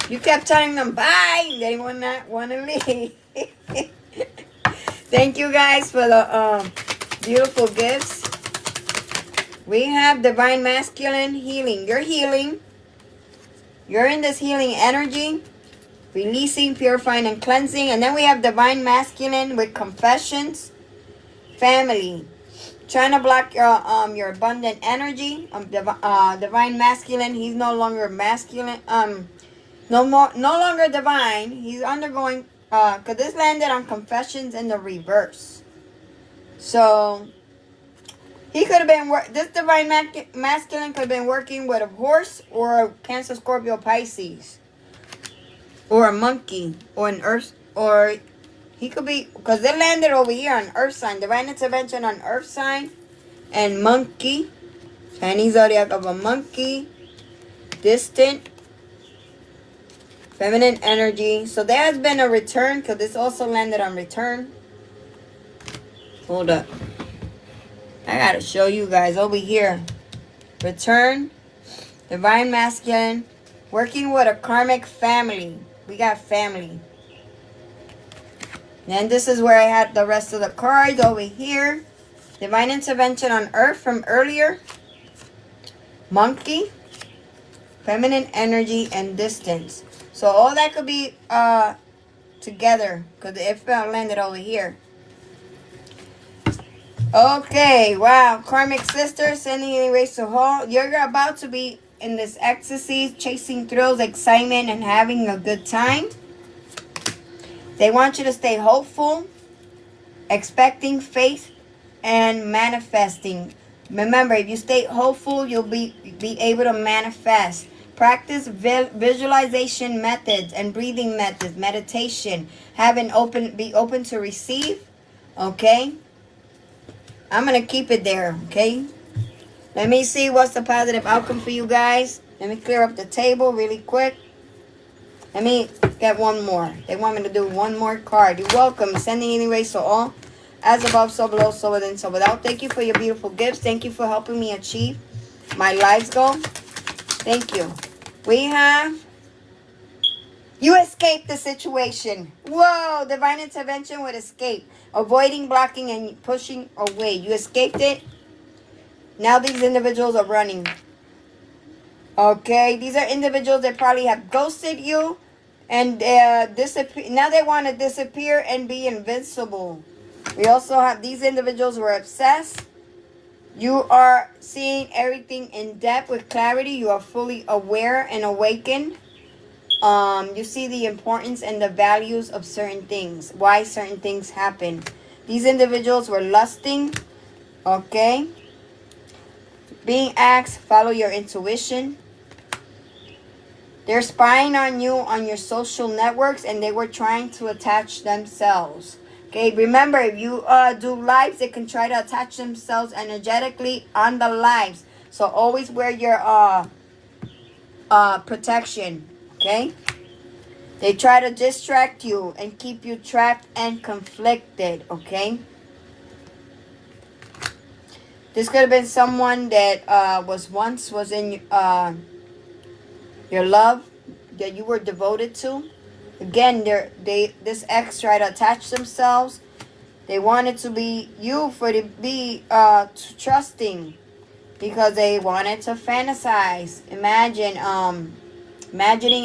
You kept telling them bye. They would not want to leave. Thank you, guys, for the beautiful gifts. We have divine masculine healing. You're healing. You're in this healing energy. Releasing, purifying, and cleansing. And then we have divine masculine with confessions. Family. Trying to block your abundant energy. Divine masculine. He's no longer masculine. No longer divine. He's undergoing. Because this landed on confessions in the reverse. So he could have been. This divine masculine could have been working with a horse or a Cancer, Scorpio, Pisces, or a monkey, or an earth, or. He could be, because they landed over here on Earth sign. Divine intervention on Earth sign. And monkey. Chinese zodiac of a monkey. Distant. Feminine energy. So there has been a return, because this also landed on return. Hold up. I gotta show you guys over here. Return. Divine masculine. Working with a karmic family. We got family. And this is where I had the rest of the cards over here. Divine intervention on Earth from earlier. Monkey. Feminine energy and distance. So all that could be together. Because it landed over here. Okay. Wow. Karmic sister. Sending healing rays to all. You're about to be in this ecstasy. Chasing thrills, excitement, and having a good time. They want you to stay hopeful, expecting faith, and manifesting. Remember, if you stay hopeful, you'll be able to manifest. Practice visualization methods and breathing methods, meditation. Be open to receive. Okay? I'm going to keep it there. Okay? Let me see what's the positive outcome for you guys. Let me clear up the table really quick. Let me get one more. They want me to do one more card. You're welcome. Sending anyway, so all. As above, so below, so within, so without. Thank you for your beautiful gifts. Thank you for helping me achieve my life's goal. Thank you. We have, you escaped the situation. Whoa, divine intervention with escape. Avoiding, blocking, and pushing away. You escaped it. Now these individuals are running. Okay, these are individuals that probably have ghosted you and disappear. Now they want to disappear and be invincible. We also have these individuals who are obsessed. You are seeing everything in depth with clarity. You are fully aware and awakened. You see the importance and the values of certain things. Why certain things happen. These individuals were lusting. Okay. Being asked, follow your intuition. They're spying on you on your social networks, and they were trying to attach themselves. Okay, remember, if you do lives, they can try to attach themselves energetically on the lives. So always wear your protection. Okay? They try to distract you and keep you trapped and conflicted. Okay? This could have been someone that was in your love that you were devoted to. Again, this ex tried to attach themselves. They wanted to be you to be trusting, because they wanted to fantasize. Imagining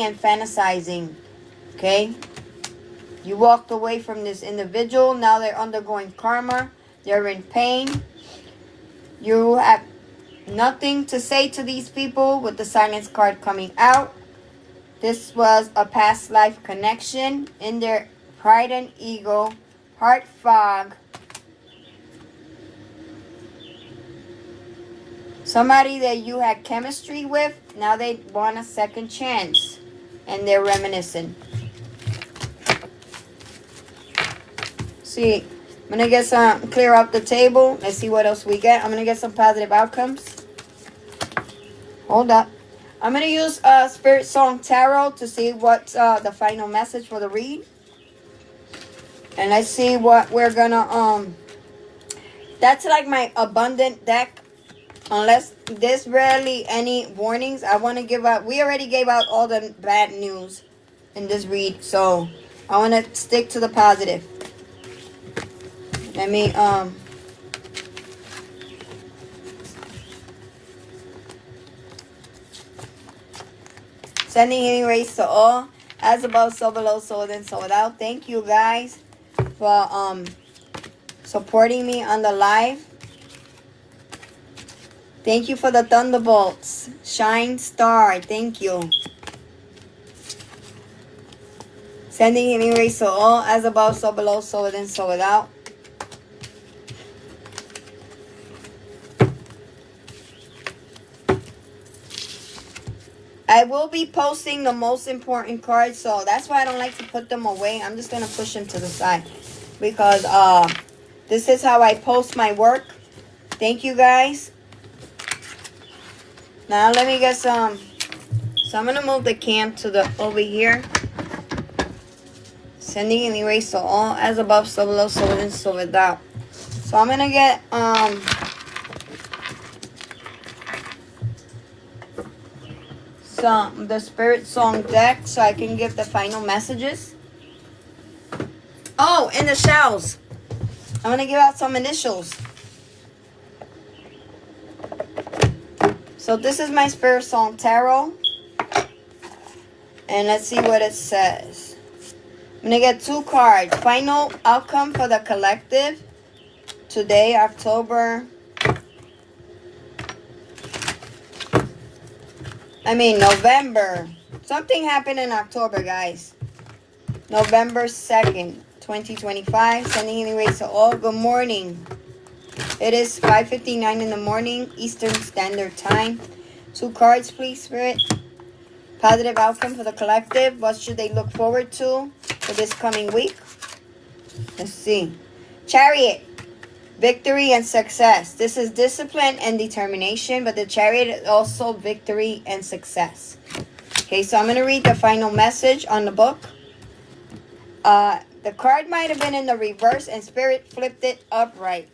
and fantasizing. Okay? You walked away from this individual. Now they're undergoing karma. They're in pain. You have nothing to say to these people with the silence card coming out. This was a past life connection in their pride and ego, heart fog. Somebody that you had chemistry with, now they want a second chance, and they're reminiscing. See, I'm going to get some, clear up the table. Let's see what else we get. I'm going to get some positive outcomes. Hold up. I'm going to use Spirit Song Tarot to see what's the final message for the read. And let's see what we're going to, that's like my abundant deck. Unless there's rarely any warnings, I want to give out, we already gave out all the bad news in this read. So I want to stick to the positive. Let me, sending healing rays to all. As above, so below, so within, so without. Thank you guys for supporting me on the live. Thank you for the thunderbolts. Shine star. Thank you. Sending healing rays to all. As above, so below, so within, so without. I will be posting the most important cards, so that's why I don't like to put them away. I'm just going to push them to the side, because this is how I post my work. Thank you guys. Now let me get some. So I'm going to move the cam to the over here. Sending an erase to all. As above, so below, so within, so without. So I'm going to get the Spirit Song deck so I can give the final messages. Oh, and the shells. I'm going to give out some initials. So this is my Spirit Song Tarot. And let's see what it says. I'm going to get 2 cards. Final outcome for the collective. Today, November. Something happened in October, guys. November 2nd, 2025. Sending healing rays to all. Good morning. It is 5:59 in the morning, Eastern Standard Time. 2 cards, please, Spirit. Positive outcome for the collective. What should they look forward to for this coming week? Let's see. Chariot. Victory and success. This is discipline and determination, but the Chariot is also victory and success. Okay, so I'm going to read the final message on the book. The card might have been in the reverse and Spirit flipped it upright.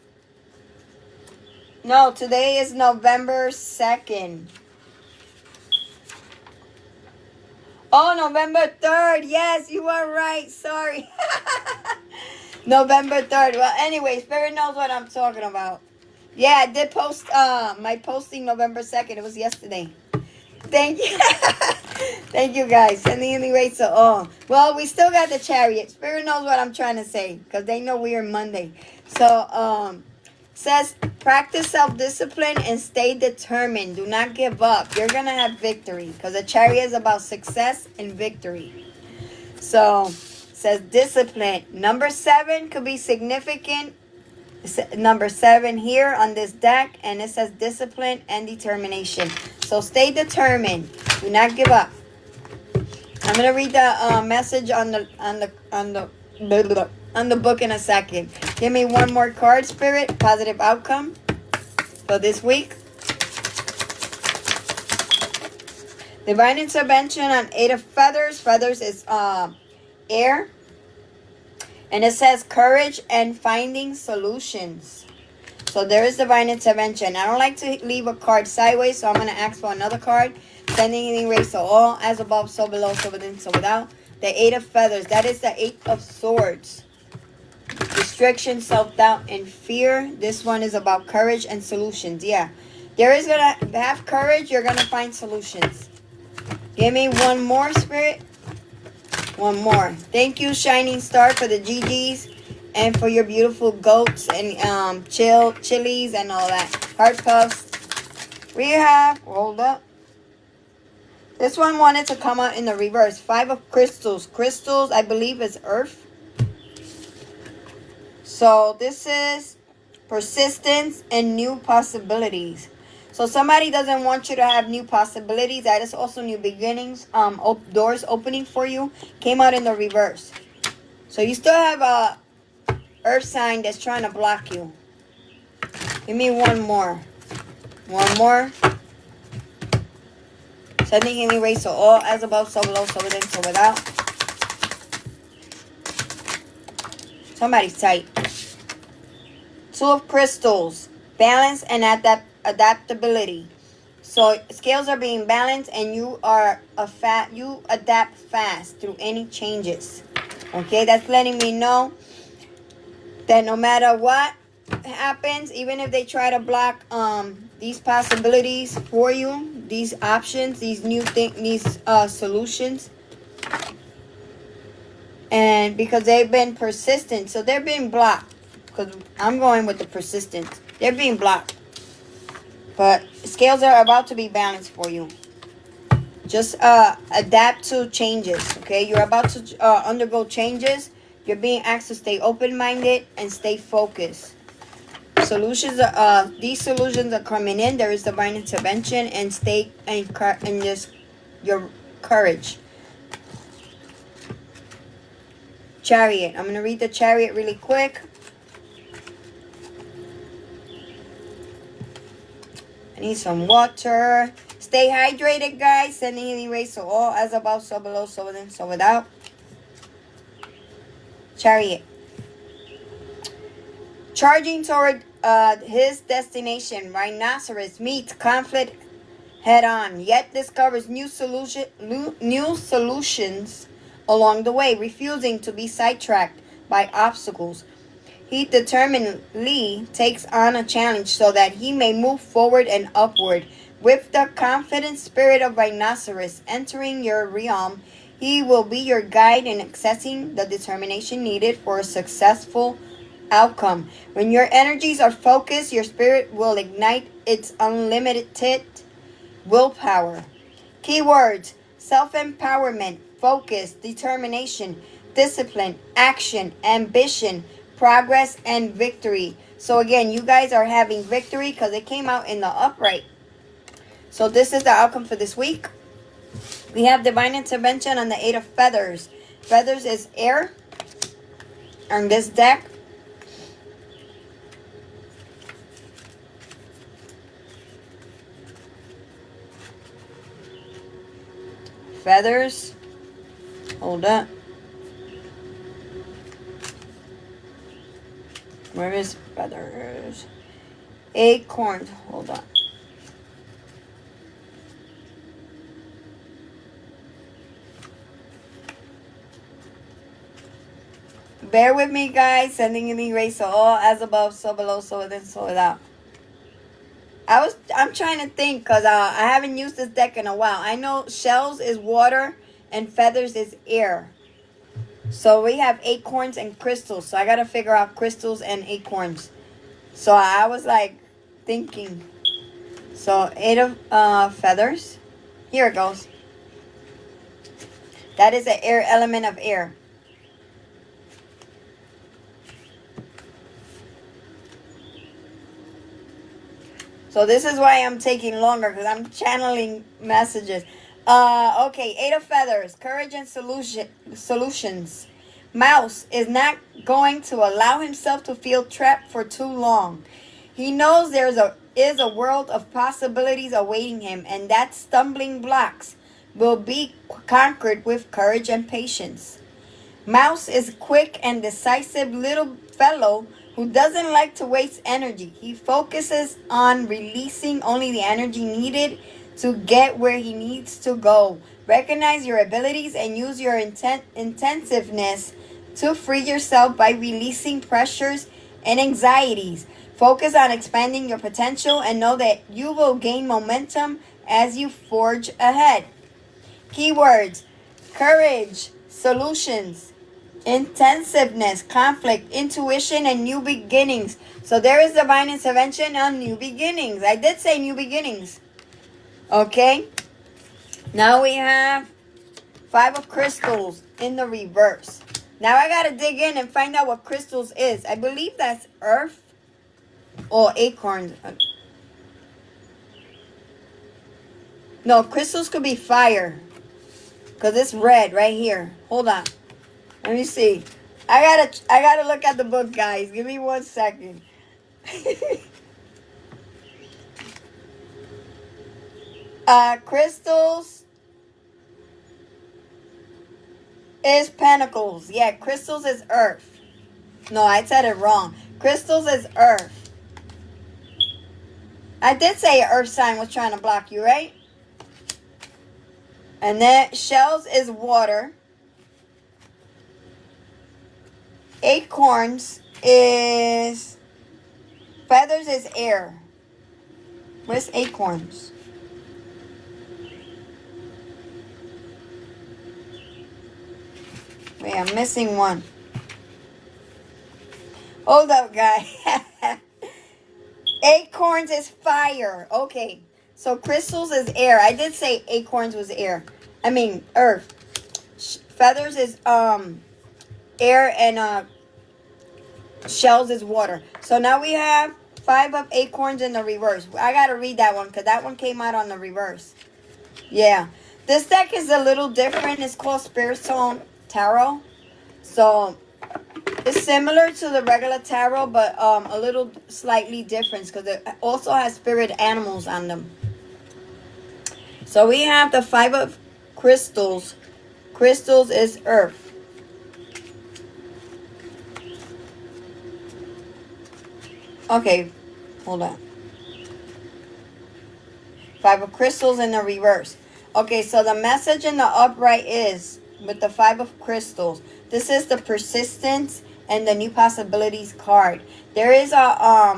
No, today is November 2nd. Oh, November 3rd. Yes, you are right. Sorry. November 3rd. Well, anyway, Spirit knows what I'm talking about. Yeah, I did post my posting November 2nd. It was yesterday. Thank you. Thank you, guys. Sending healing rays to all. Well, we still got the Chariot. Spirit knows what I'm trying to say because they know we are Monday. So, says practice self-discipline and stay determined. Do not give up. You're going to have victory because the Chariot is about success and victory. So, says discipline. Number 7 could be significant. Number 7 here on this deck, and it says discipline and determination. So stay determined. Do not give up. I'm gonna read the message on the book in a second. Give me one more card, Spirit. Positive outcome for this week. Divine intervention on 8 of feathers. Feathers is air. And it says courage and finding solutions. So there is divine intervention. I don't like to leave a card sideways, so I'm going to ask for another card. Sending healing rays to all, as above, so below, so within, so without. The 8 of feathers. That is the 8 of swords. Restriction, self-doubt, and fear. This one is about courage and solutions. Yeah. There is going to have courage. You're going to find solutions. Give me one more, Spirit. One more. Thank you, Shining Star, for the GGs and for your beautiful goats and chilies and all that. Heart puffs. We have, hold up. This one wanted to come out in the reverse. 5 of crystals. Crystals, I believe, is earth. So this is persistence and new possibilities. So somebody doesn't want you to have new possibilities. That is also new beginnings. Doors opening for you. Came out in the reverse. So you still have a earth sign that's trying to block you. Give me one more. One more. Sending healing rays to all, as above, so below, so within, so without. Somebody's tight. 2 of crystals. Balance and adaptability. So scales are being balanced and you are you adapt fast through any changes. Okay, that's letting me know that no matter what happens, even if they try to block these possibilities for you, these options, these new these solutions, and because they've been persistent, so they're being blocked. Because I'm going with the persistence. They're being blocked. But scales are about to be balanced for you. Just adapt to changes, okay? You're about to undergo changes. You're being asked to stay open-minded and stay focused. Solutions are these solutions are coming in. There is divine intervention and stay and just your courage. Chariot. I'm gonna read the Chariot really quick. I need some water. Stay hydrated, guys. Sending healing rays to all, as above, so below, so within, so without. Chariot. Charging toward his destination, rhinoceros meets conflict head on, yet discovers new solutions along the way, refusing to be sidetracked by obstacles. He determinedly takes on a challenge so that he may move forward and upward. With the confident spirit of rhinoceros entering your realm, he will be your guide in accessing the determination needed for a successful outcome. When your energies are focused, your spirit will ignite its unlimited willpower. Keywords: self-empowerment, focus, determination, discipline, action, ambition, progress, and victory. So again, you guys are having victory because it came out in the upright. So this is the outcome for this week. We have divine intervention on the 8 of feathers. Feathers is air on this deck. Feathers. Hold up. Where is feathers? Acorns. Hold on. Bear with me, guys. Sending an eraser. All as above, so below, so within, so without. I'm trying to think because I haven't used this deck in a while. I know shells is water and feathers is air. So we have acorns and crystals. So I got to figure out crystals and acorns. So I was like thinking. So 8 of feathers. Here it goes. That is an air element of air. So this is why I'm taking longer because I'm channeling messages. Okay, 8 of feathers, courage and solutions. Mouse is not going to allow himself to feel trapped for too long. He knows there is a world of possibilities awaiting him, and that stumbling blocks will be conquered with courage and patience. Mouse is quick and decisive little fellow who doesn't like to waste energy. He focuses on releasing only the energy needed to get where he needs to go. Recognize your abilities and use your intensiveness to free yourself by releasing pressures and anxieties. Focus on expanding your potential and know that you will gain momentum as you forge ahead. Keywords: courage, solutions, intensiveness, conflict, intuition, and new beginnings. So there is divine intervention on new beginnings. I did say new beginnings. Okay. Now we have 5 of crystals in the reverse. Now I got to dig in and find out what crystals is. I believe that's earth or acorns. No, crystals could be fire. Because it's red right here. Hold on. Let me see. I gotta look at the book, guys. Give me 1 second. Crystals is pentacles. Yeah, crystals is earth. No, I said it wrong. Crystals is earth. I did say earth sign was trying to block you, right? And then shells is water. Acorns is... feathers is air. Where's acorns? Wait, I'm missing one. Hold up, guys. Acorns is fire. Okay. So crystals is air. I did say acorns was air. I mean earth. Feathers is air, and shells is water. So now we have 5 of acorns in the reverse. I gotta read that one because that one came out on the reverse. Yeah. This deck is a little different. It's called Spirit Stone Tarot. So it's similar to the regular tarot, but a little slightly different because it also has spirit animals on them. So we have the 5 of crystals. Crystals is earth. Okay, hold on. 5 of crystals in the reverse. Okay, so the message in the upright is with the 5 of crystals. This is the persistence and the new possibilities card. There is a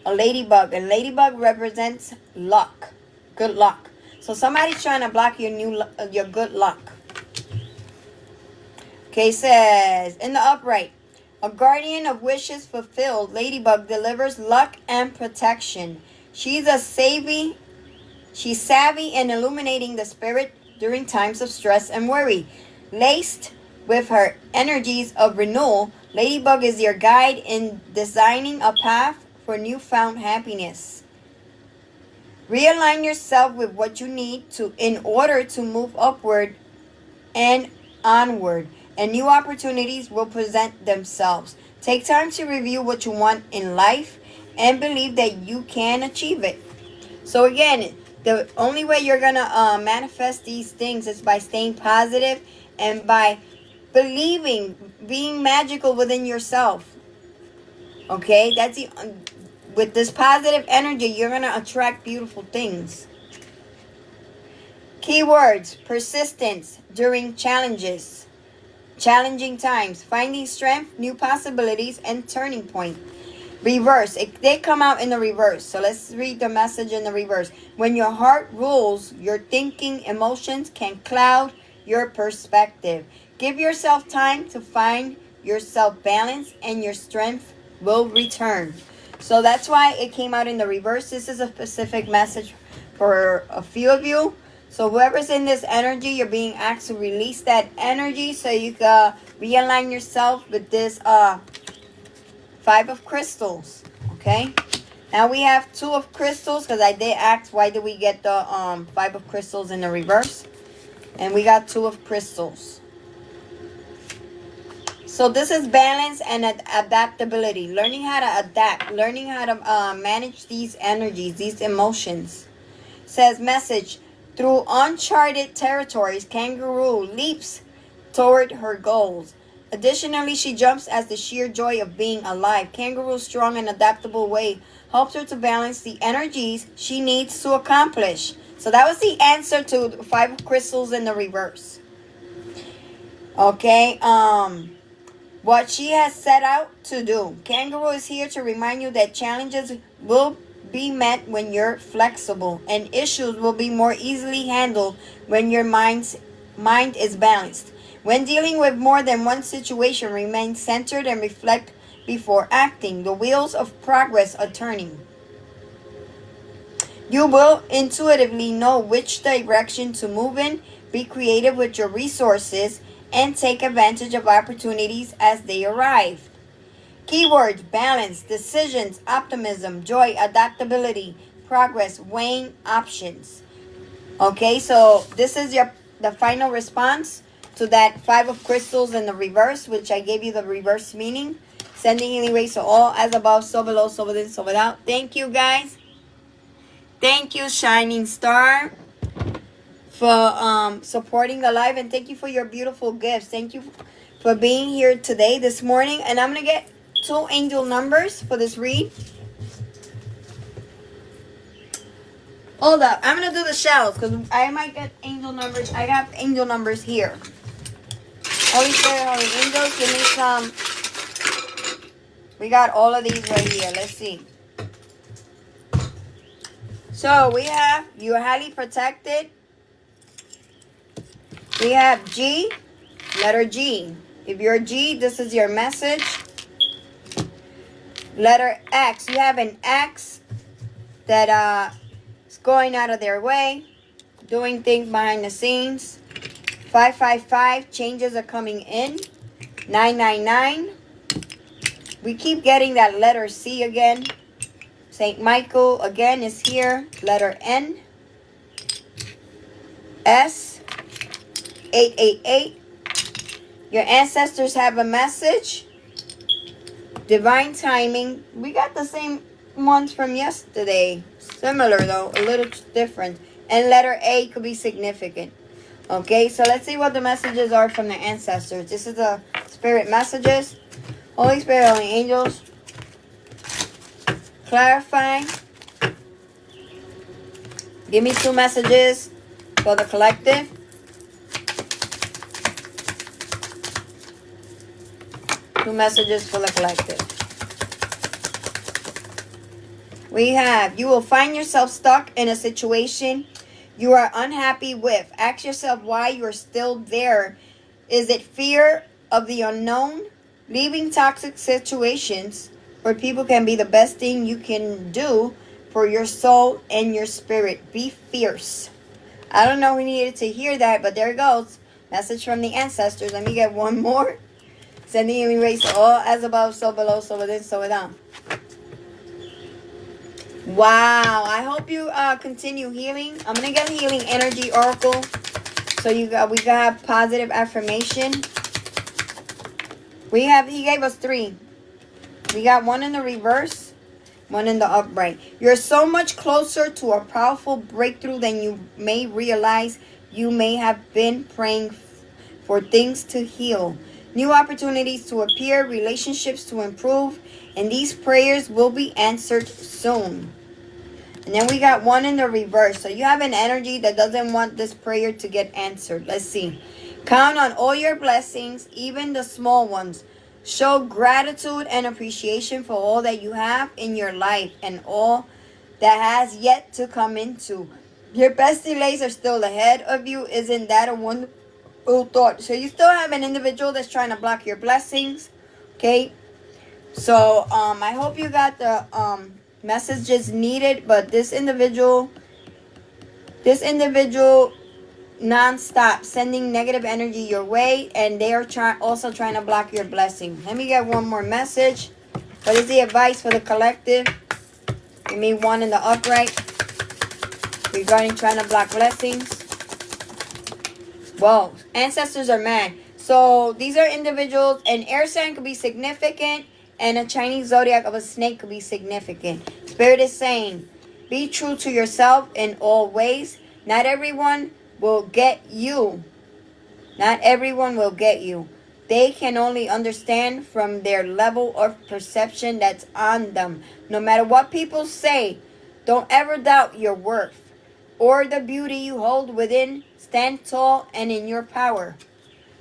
ladybug. And ladybug represents luck. Good luck. So somebody's trying to block your good luck. Okay, says in the upright, a guardian of wishes fulfilled, ladybug delivers luck and protection. She's savvy in illuminating the spirit during times of stress and worry. Laced With her energies of renewal, Ladybug is your guide in designing a path for newfound happiness. Realign yourself with what you need to in order to move upward and onward, and new opportunities will present themselves. Take time to review what you want in life and believe that you can achieve it. So again, the only way you're gonna manifest these things is by staying positive and by believing, being magical within yourself. Okay, that's the with this positive energy, you're gonna attract beautiful things. Keywords: persistence during challenges, challenging times, finding strength, new possibilities, and turning point. Reverse. They come out in the reverse. So let's read the message in the reverse. When your heart rules, your thinking, emotions can cloud your perspective. Give yourself time to find yourself balance and your strength will return. So that's why it came out in the reverse. This is a specific message for a few of you. So whoever's in this energy, you're being asked to release that energy so you can realign yourself with this Five of Crystals. Okay. Now we have Two of Crystals because I did ask why did we get the Five of Crystals in the reverse. And we got Two of Crystals. So this is balance and adaptability. Learning how to adapt. Learning how to manage these energies, these emotions. Says message. Through uncharted territories, Kangaroo leaps toward her goals. Additionally, she jumps as the sheer joy of being alive. Kangaroo's strong and adaptable way helps her to balance the energies she needs to accomplish. So that was the answer to the Five of Crystals in the reverse. Okay, what she has set out to do. Kangaroo is here to remind you that challenges will be met when you're flexible, and issues will be more easily handled when your mind is balanced. When dealing with more than one situation, remain centered and reflect before acting. The wheels of progress are turning. You will intuitively know which direction to move in, be creative with your resources, and take advantage of opportunities as they arrive. Keywords: balance, decisions, optimism, joy, adaptability, progress, weighing options. Okay, so this is the final response to that Five of Crystals in the reverse, which I gave you the reverse meaning. Sending healing rays to all, as above, so below, so within, so without. Thank you, guys. Thank you, Shining Star, for supporting the live, and thank you for your beautiful gifts. Thank you for being here today, this morning, and I'm gonna get 2 angel numbers for this read. Hold up, I'm gonna do the shells because I might get angel numbers. I got angel numbers here. Holy Spirit, Holy Angels, give me some. We got all of these right here. Let's see. So we have, you're highly protected. We have G, letter G. If you're G, this is your message. Letter X, you have an X that is going out of their way, doing things behind the scenes. 555, changes are coming in. 999, we keep getting that letter C again. Saint Michael again is here. Letter N. S. 888, your ancestors have a message. Divine timing, we got the same ones from yesterday. Similar though, a little different. And letter A could be significant. Okay, so let's see what the messages are from the ancestors. This is the spirit messages. Holy Spirit, Holy Angels, clarify. Give me 2 messages for the collective. Two messages for the collective. We have, you will find yourself stuck in a situation you are unhappy with. Ask yourself why you're still there. Is it fear of the unknown? Leaving toxic situations where people can be the best thing you can do for your soul and your spirit. Be fierce. I don't know who needed to hear that, but there it goes. Message from the ancestors. Let me get one more. Sending and erase all as above, so below, so within, so without. Wow. I hope you continue healing. I'm gonna get healing energy oracle. So we can have positive affirmation. He gave us 3. We got 1 in the reverse, 1 in the upright. You're so much closer to a powerful breakthrough than you may realize. You may have been praying for things to heal, new opportunities to appear, relationships to improve, and these prayers will be answered soon. And then we got 1 in the reverse. So you have an energy that doesn't want this prayer to get answered. Let's see. Count on all your blessings, even the small ones. Show gratitude and appreciation for all that you have in your life and all that has yet to come into. Your best delays are still ahead of you. Isn't that a wonderful thought? So you still have an individual that's trying to block your blessings. Okay. So I hope you got the messages needed, but this individual non-stop sending negative energy your way, and they are also trying to block your blessing. Let me get one more message. What is the advice for the collective? Give me 1 in the upright regarding trying to block blessings. Whoa, ancestors are mad. So these are individuals. An air sign could be significant, and a Chinese zodiac of a snake could be significant. Spirit is saying, be true to yourself in all ways. Not everyone will get you. Not everyone will get you. They can only understand from their level of perception that's on them. No matter what people say, don't ever doubt your worth or the beauty you hold within. Stand tall and in your power.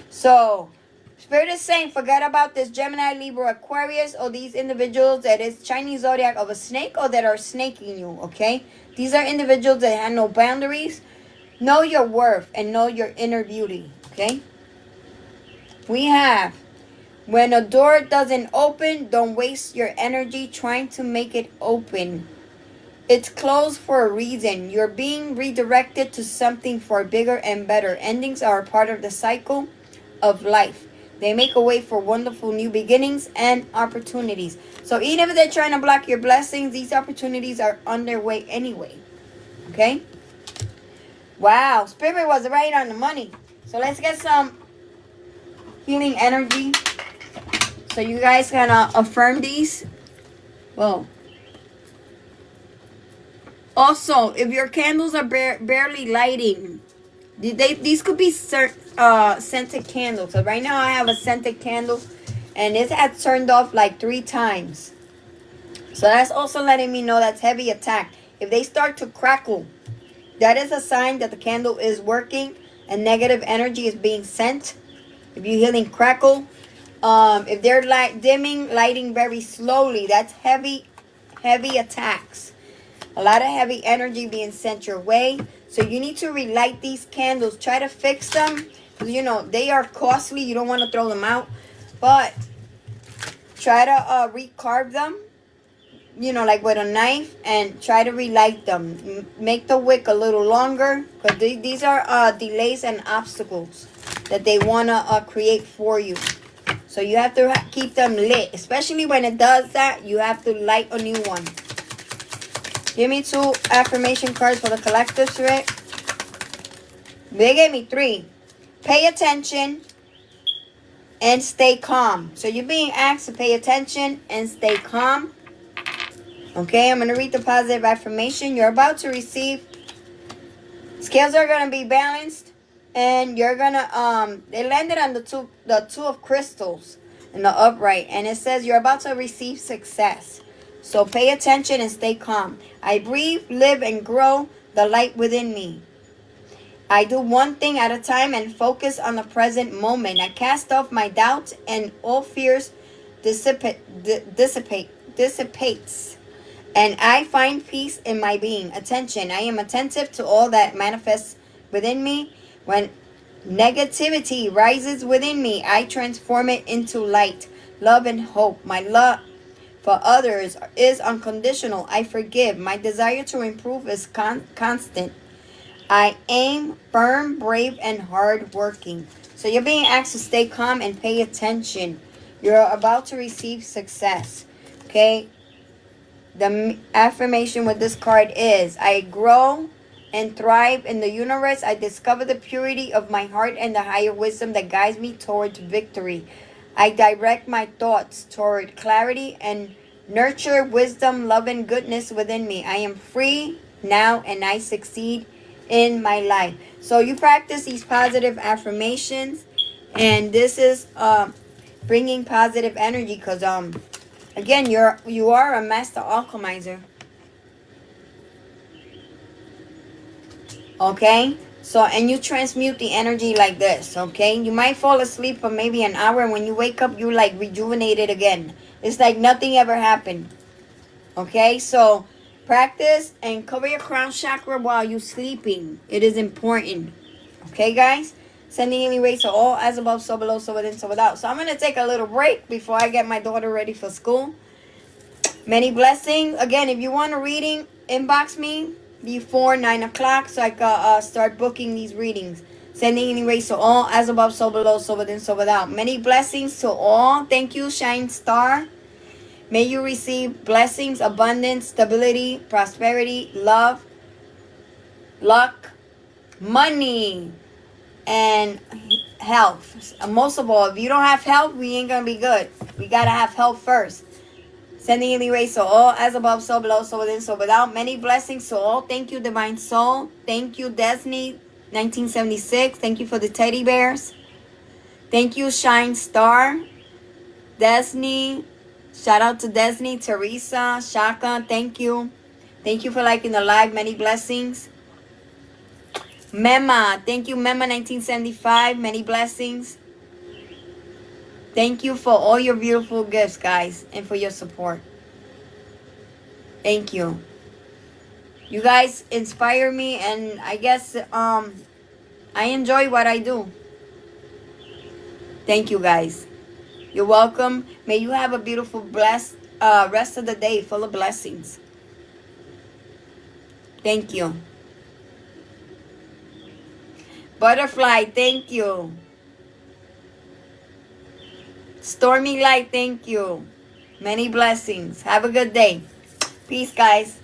So, Spirit is saying, forget about this Gemini, Libra, Aquarius, or these individuals that is Chinese zodiac of a snake or that are snaking you, okay? These are individuals that have no boundaries. Know your worth and know your inner beauty, okay? We have, when a door doesn't open, don't waste your energy trying to make it open. It's closed for a reason. You're being redirected to something far bigger and better. Endings are a part of the cycle of life. They make a way for wonderful new beginnings and opportunities. So even if they're trying to block your blessings, these opportunities are on their way anyway, okay? Wow, Spirit was right on the money. So let's get some healing energy. So you guys can affirm these. Whoa. Also, if your candles are barely lighting, these could be scented candles. So right now I have a scented candle, and it's had turned off like 3 times. So that's also letting me know that's heavy attack. If they start to crackle, that is a sign that the candle is working and negative energy is being sent. If you're hearing crackle, if they're lighting very slowly, that's heavy attacks. A lot of heavy energy being sent your way. So you need to relight these candles. Try to fix them. Because, you know, they are costly. You don't want to throw them out. But try to recarve them. You know, like with a knife. And try to relight them. Make the wick a little longer. Because these are delays and obstacles that they want to create for you. So you have to keep them lit. Especially when it does that, you have to light a new one. Give me 2 affirmation cards for the collective, right? They gave me 3. Pay attention and stay calm. So you're being asked to pay attention and stay calm. Okay, I'm going to read the positive affirmation. You're about to receive. Scales are going to be balanced. And you're going to, they landed on the two of crystals in the upright. And it says you're about to receive success. So pay attention and stay calm. I breathe, live, and grow the light within me. I do one thing at a time and focus on the present moment. I cast off my doubts and all fears dissipates. And I find peace in my being. Attention. I am attentive to all that manifests within me. When negativity rises within me, I transform it into light, love, and hope. My love for others is unconditional. I forgive. My desire to improve is constant. I aim firm, brave, and hardworking. So you're being asked to stay calm and pay attention. You're about to receive success. Okay? The affirmation with this card is, I grow and thrive in the universe. I discover the purity of my heart and the higher wisdom that guides me towards victory. I direct my thoughts toward clarity and nurture wisdom, love, and goodness within me. I am free now and I succeed in my life. So you practice these positive affirmations, and this is bringing positive energy, because again, you are a master alchemizer. Okay? So, and you transmute the energy like this, okay? You might fall asleep for maybe an hour, and when you wake up, you're like rejuvenated again. It's like nothing ever happened. Okay? So, practice and cover your crown chakra while you're sleeping. It is important. Okay, guys? Sending healing rays to all, as above, so below, so within, so without. So I'm going to take a little break before I get my daughter ready for school. Many blessings. Again, if you want a reading, inbox me before 9 o'clock so I can start booking these readings. Sending healing rays to all, as above, so below, so within, so without. Many blessings to all. Thank you, Shine Star. May you receive blessings, abundance, stability, prosperity, love, luck, money, and health. Most of all, if you don't have health, we ain't gonna be good. We gotta have health first. Sending healing rays to all, as above, so below, so within, so without. Many blessings to all. Thank you, Divine Soul. Thank you, Destiny 1976. Thank you for the teddy bears. Thank you, Shine Star. Destiny. Shout out to Destiny, Teresa, Shaka. Thank you. Thank you for liking the live. Many blessings. Mema. Thank you, Mema 1975. Many blessings. Thank you for all your beautiful gifts, guys, and for your support. Thank you. You guys inspire me, and I guess I enjoy what I do. Thank you, guys. You're welcome. May you have a beautiful, blessed rest of the day full of blessings. Thank you. Butterfly, thank you. Stormy Light, thank you. Many blessings. Have a good day. Peace, guys.